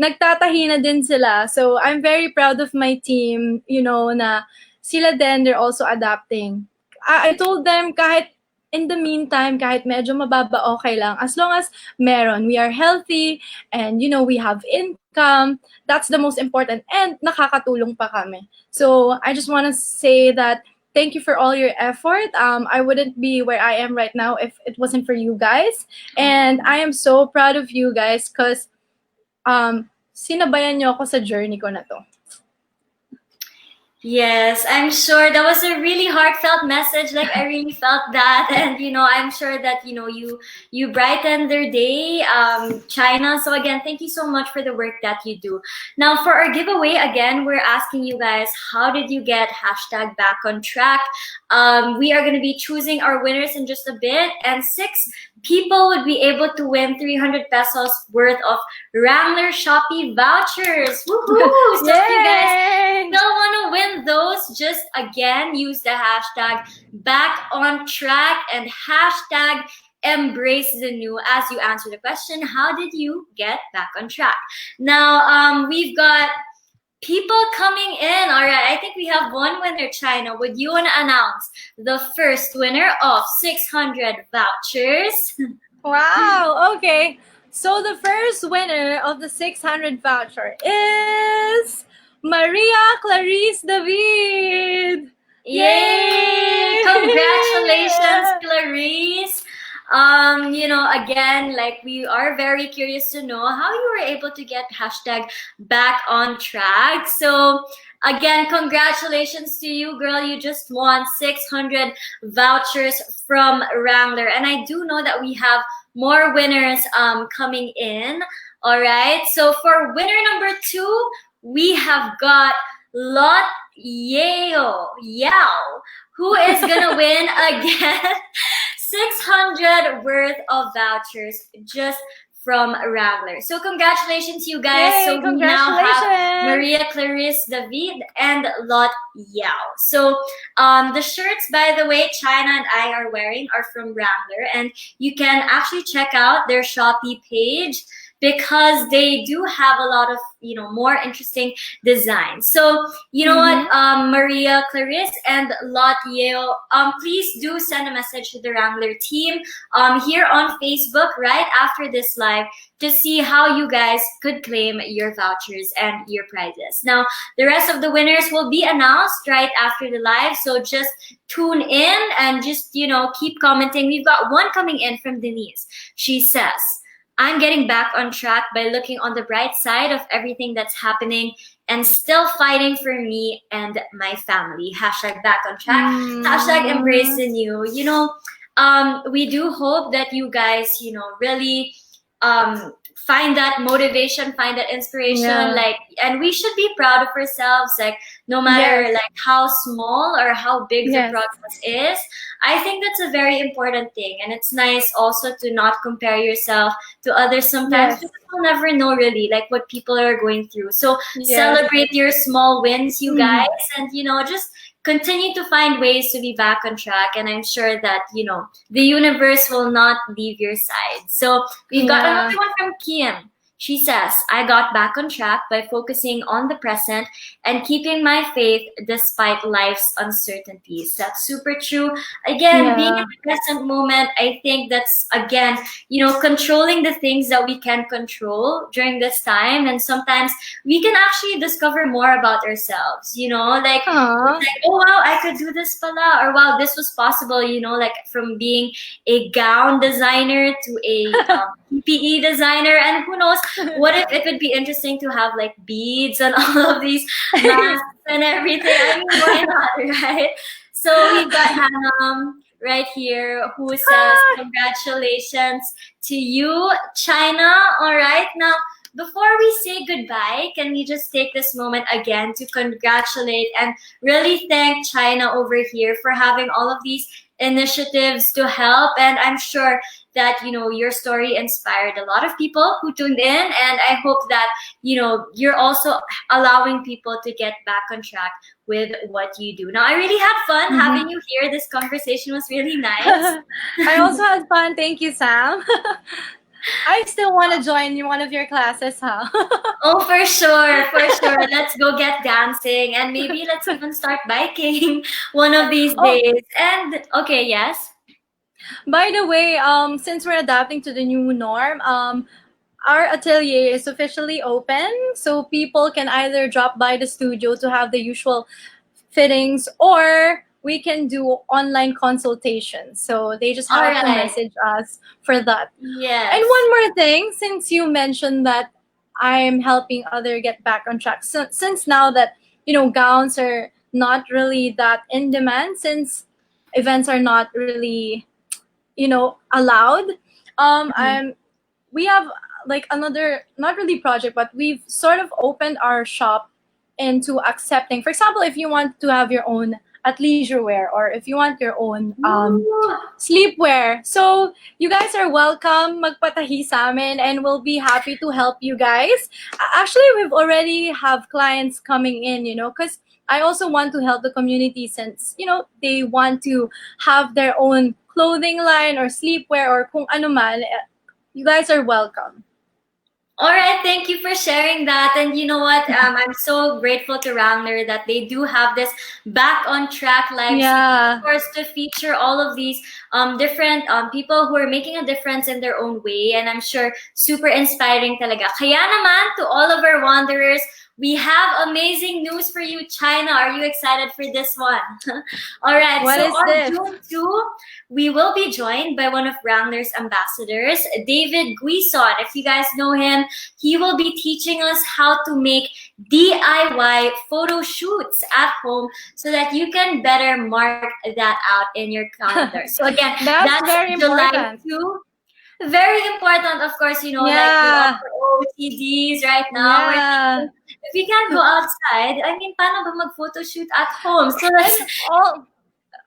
nagtatahi na din sila. So I'm very proud of my team, you know, na sila din, they're also adapting. I told them kahit in the meantime, kahit medyo mababa, okay lang. As long as meron, we are healthy, and, you know, we have income, that's the most important, and nakakatulong pa kami. So I just want to say that thank you for all your effort. I wouldn't be where I am right now if it wasn't for you guys. And I am so proud of you guys because sinabayan niyo ako sa journey ko na to. Yes, I'm sure that was a really heartfelt message. Like, I really felt that, and you know, I'm sure that, you know, you brightened their day, China. So again, thank you so much for the work that you do. Now, for our giveaway, again, we're asking you guys, how did you get hashtag back on track? We are going to be choosing our winners in just a bit, and 6 people would be able to win 300 pesos worth of Wrangler Shopee vouchers. Woohoo! So if you guys still want to win those, just again use the hashtag back on track and hashtag embrace the new as you answer the question, how did you get back on track? Now, we've got people coming in. All right, I think we have one winner, China. Would you want to announce the first winner of 600 vouchers? Wow, okay. So the first winner of the 600 voucher is Maria Clarice David. Yay! Congratulations, Clarice. You know, again, like, we are very curious to know how you were able to get hashtag back on track. So again, congratulations to you, girl. You just won 600 vouchers from Wrangler. And I do know that we have more winners coming in. All right. So for winner number 2, we have got Lot Yao, who is gonna win again 600 worth of vouchers just from Wrangler. So congratulations, you guys. Yay, so we now have Maria Clarice David and Lot Yao. So the shirts, by the way, China and I are wearing are from Wrangler, and you can actually check out their Shopee page because they do have a lot of, more interesting designs. So, you know what, Maria, Clarice, and Lot Yeo, please do send a message to the Wrangler team here on Facebook right after this live to see how you guys could claim your vouchers and your prizes. Now, the rest of the winners will be announced right after the live, so just tune in and just, keep commenting. We've got one coming in from Denise. She says, I'm getting back on track by looking on the bright side of everything that's happening and still fighting for me and my family. Hashtag back on track. Hashtag embrace the new. We do hope that you guys, really find that motivation, find that inspiration, and we should be proud of ourselves, no matter how small or how big the progress is. I think that's a very important thing, and it's nice also to not compare yourself to others sometimes, because you'll never know really what people are going through. So celebrate your small wins, you guys, and just continue to find ways to be back on track, and I'm sure that the universe will not leave your side. So we've got another one from Kim. She says, I got back on track by focusing on the present and keeping my faith despite life's uncertainties. That's super true. Again, being in the present moment, I think that's, again, controlling the things that we can control during this time. And sometimes we can actually discover more about ourselves, oh, wow, I could do this pala, or wow, this was possible, from being a gown designer to a PPE designer, and who knows, what if it would be interesting to have beads and all of these masks and everything? I mean, why not, right? So we've got Hannah right here who says, congratulations to you, Chynna. All right, now before we say goodbye, can we just take this moment again to congratulate and really thank Chynna over here for having all of these initiatives to help. And I'm sure that your story inspired a lot of people who tuned in, and I hope that you're also allowing people to get back on track with what you do. Now, I really had fun having you here. This conversation was really nice. I also had fun. Thank you, Sam. I still want to join one of your classes, huh? Oh, for sure, for sure. Let's go get dancing, and maybe let's even start biking one of these days. And okay, yes. By the way, since we're adapting to the new norm, our atelier is officially open, so people can either drop by the studio to have the usual fittings, or we can do online consultations. So they just have to message us for that. Yes. And one more thing, since you mentioned that I'm helping other get back on track, so, since now that gowns are not really that in demand, since events are not really allowed, we have another, not really project, but we've sort of opened our shop into accepting, for example, if you want to have your own athleisure wear, or if you want your own sleepwear. So you guys are welcome magpatahi sa amin, and we'll be happy to help you guys. Actually, we've already have clients coming in, because I also want to help the community, since they want to have their own clothing line or sleepwear or kung ano man. You guys are welcome. All right, thank you for sharing that. And you know what? I'm so grateful to Wrangler that they do have this back on track live, of course, to feature all of these different people who are making a difference in their own way. And I'm sure super inspiring talaga. Kaya naman, to all of our wanderers, we have amazing news for you, Chynna. Are you excited for this one? All right. What is this? June 2, we will be joined by one of Wrangler's ambassadors, David Guison. If you guys know him, he will be teaching us how to make DIY photo shoots at home so that you can better mark that out in your calendar. So again, that's very July important. 2. Very important, of course, like we offer OOTDs right now. If we can't go outside, I mean, paano ba mag-photo shoot at home? So that's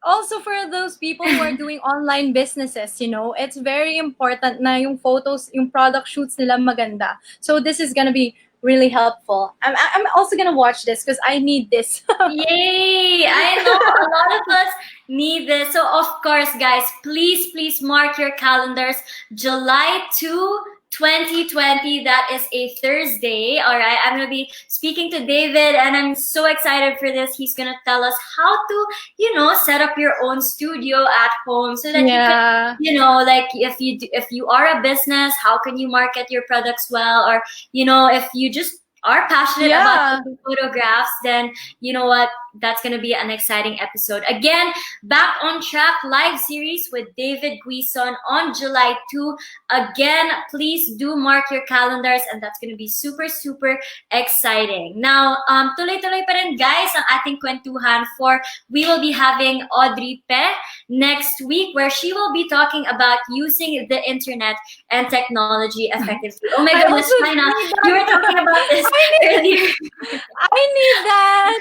also for those people who are doing online businesses, it's very important na yung photos, yung product shoots nila maganda. So this is gonna be really helpful. I'm also gonna watch this because I need this. Yay! I know a lot of us need this. So of course, guys, please mark your calendars. July 2 2020. That is a Thursday. All right. I'm going to be speaking to David, and I'm so excited for this. He's going to tell us how to, set up your own studio at home so that you can, like if you are a business, how can you market your products well? Or, if you just are passionate about taking photographs, then you know what? That's going to be an exciting episode. Again, Back on Track live series with David Guison on July 2. Again, please do mark your calendars, and that's going to be super, super exciting. Now, tuloy-tuloy pa rin guys ang ating kwentuhan for we will be having Audrey Pe next week, where she will be talking about using the internet and technology effectively. Oh my goodness, Chynna, you were talking about this earlier. I need that.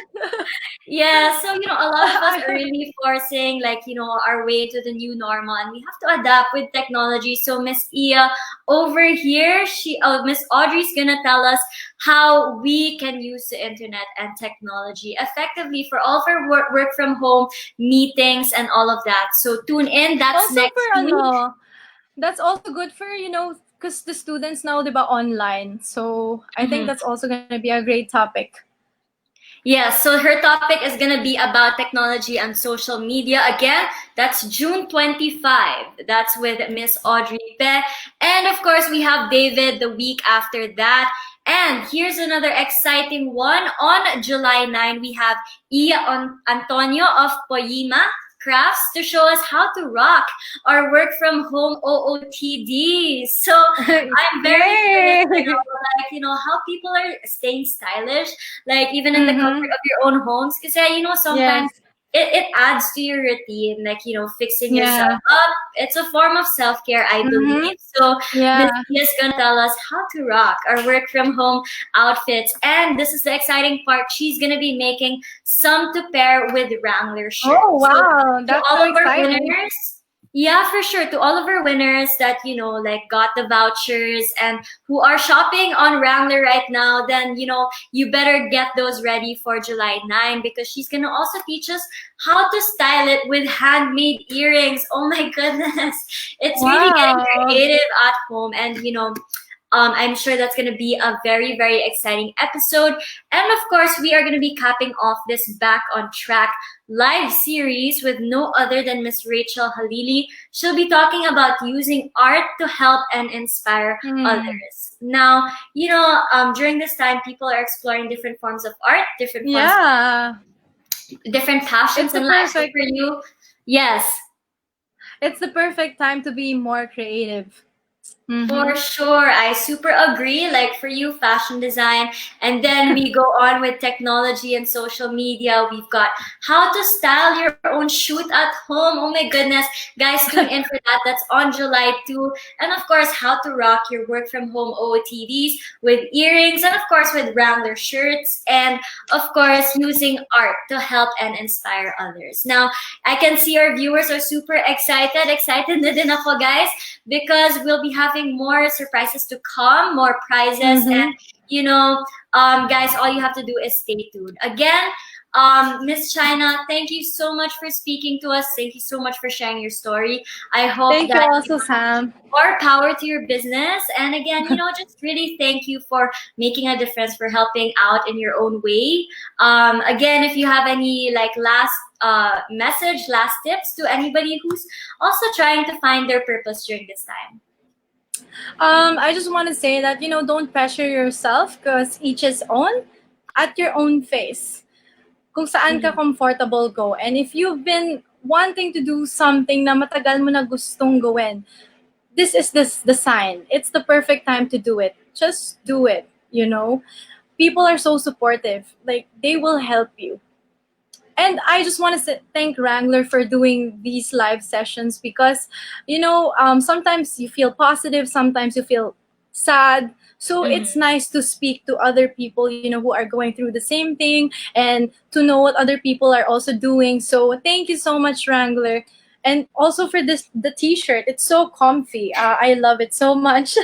Yeah, so a lot of us are really forcing our way to the new normal, and we have to adapt with technology. So Miss Ia over here, Miss Audrey's gonna tell us how we can use the internet and technology effectively for all of our work from home meetings and all of that. So tune in. That's Also next for week. that's also good for because the students now diba online. So I think that's also going to be a great topic. Yeah, so her topic is going to be about technology and social media. Again, that's June 25. That's with Miss Audrey Pe. And of course, we have David the week after that. And here's another exciting one. On July 9, we have Antonio of Poyima Crafts to show us how to rock our work from home OOTD. So I'm very curious to know, how people are staying stylish, like even in the comfort of your own homes. Because sometimes it adds to your routine, like fixing yourself up. It's a form of self-care, I believe. So Miss Tia is gonna tell us how to rock our work from home outfits, and this is the exciting part. She's gonna be making some to pair with Wrangler shirts. Oh wow, So that's all so of our exciting. winners. Yeah, for sure. To all of our winners that, got the vouchers and who are shopping on Wrangler right now, then, you better get those ready for July 9, because she's going to also teach us how to style it with handmade earrings. Oh my goodness. It's really getting creative at home, and, I'm sure that's going to be a very, very exciting episode. And of course, we are going to be capping off this Back on Track live series with no other than Miss Rachel Halili. She'll be talking about using art to help and inspire others. Now, during this time, people are exploring different forms of art, different forms, different passions in life. So for you, yes. It's the perfect time to be more creative. For sure. I super agree. Like for you, fashion design. And then we go on with technology and social media. We've got how to style your own shoot at home. Oh my goodness. Guys, tune in for that. That's on July 2. And of course, how to rock your work from home OOTDs with earrings, and of course with Wrangler shirts, and of course using art to help and inspire others. Now, I can see our viewers are super excited. Excited na din ako, guys, because we'll be having more surprises to come, more prizes, and guys, all you have to do is stay tuned. Again, Miss Chynna, thank you so much for speaking to us. Thank you so much for sharing your story. I hope Thank you also, Sam. More power to your business. And again, just really thank you for making a difference, for helping out in your own way. Again, if you have any last message, last tips to anybody who's also trying to find their purpose during this time. I just want to say that, don't pressure yourself, because each is own at your own pace. Kung saan ka comfortable, go. And if you've been wanting to do something na matagal mo na gustong gawin, this is the sign. It's the perfect time to do it. Just do it, People are so supportive. Like, they will help you. And I just want to thank Wrangler for doing these live sessions, because, sometimes you feel positive, sometimes you feel sad. So it's nice to speak to other people, who are going through the same thing, and to know what other people are also doing. So thank you so much, Wrangler. And also for the t-shirt, it's so comfy. I love it so much.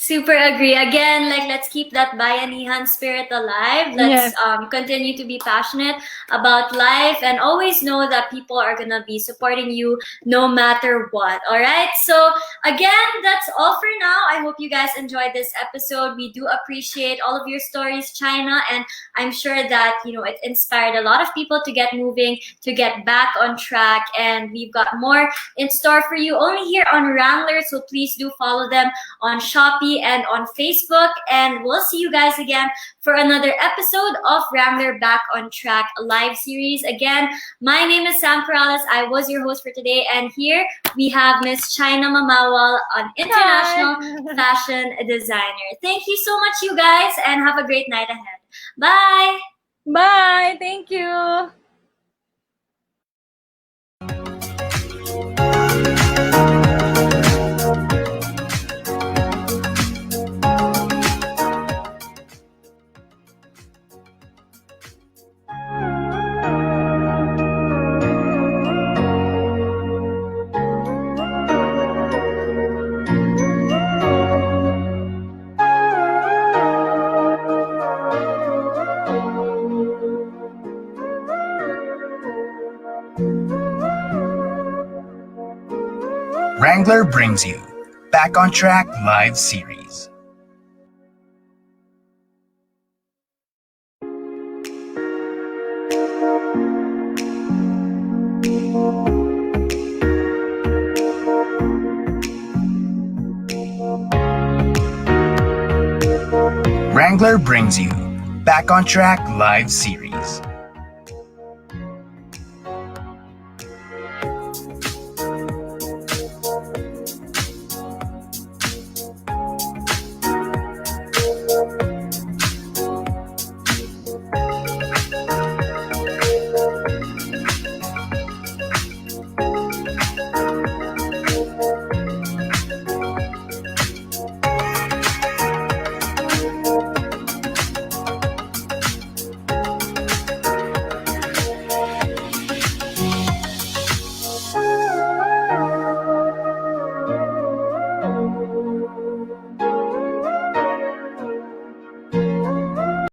Super agree. Again, like let's keep that bayanihan spirit alive. Let's Yes. continue to be passionate about life and always know that people are gonna be supporting you no matter what. All right. So again, that's all for now. I hope you guys enjoyed this episode. We do appreciate all of your stories, China, and I'm sure that it inspired a lot of people to get moving, to get back on track, and we've got more in store for you only here on Wrangler. So please do follow them on Shopee and on Facebook. And we'll see you guys again for another episode of Wrangler Back on Track live series. Again, my name is Sam Corrales. I was your host for today. And here we have Miss Chynna Mamawal, an international fashion designer. Thank you so much, you guys, and have a great night ahead. Bye! Bye. Thank you. Wrangler brings you Back on Track live series. Wrangler brings you Back on Track live series.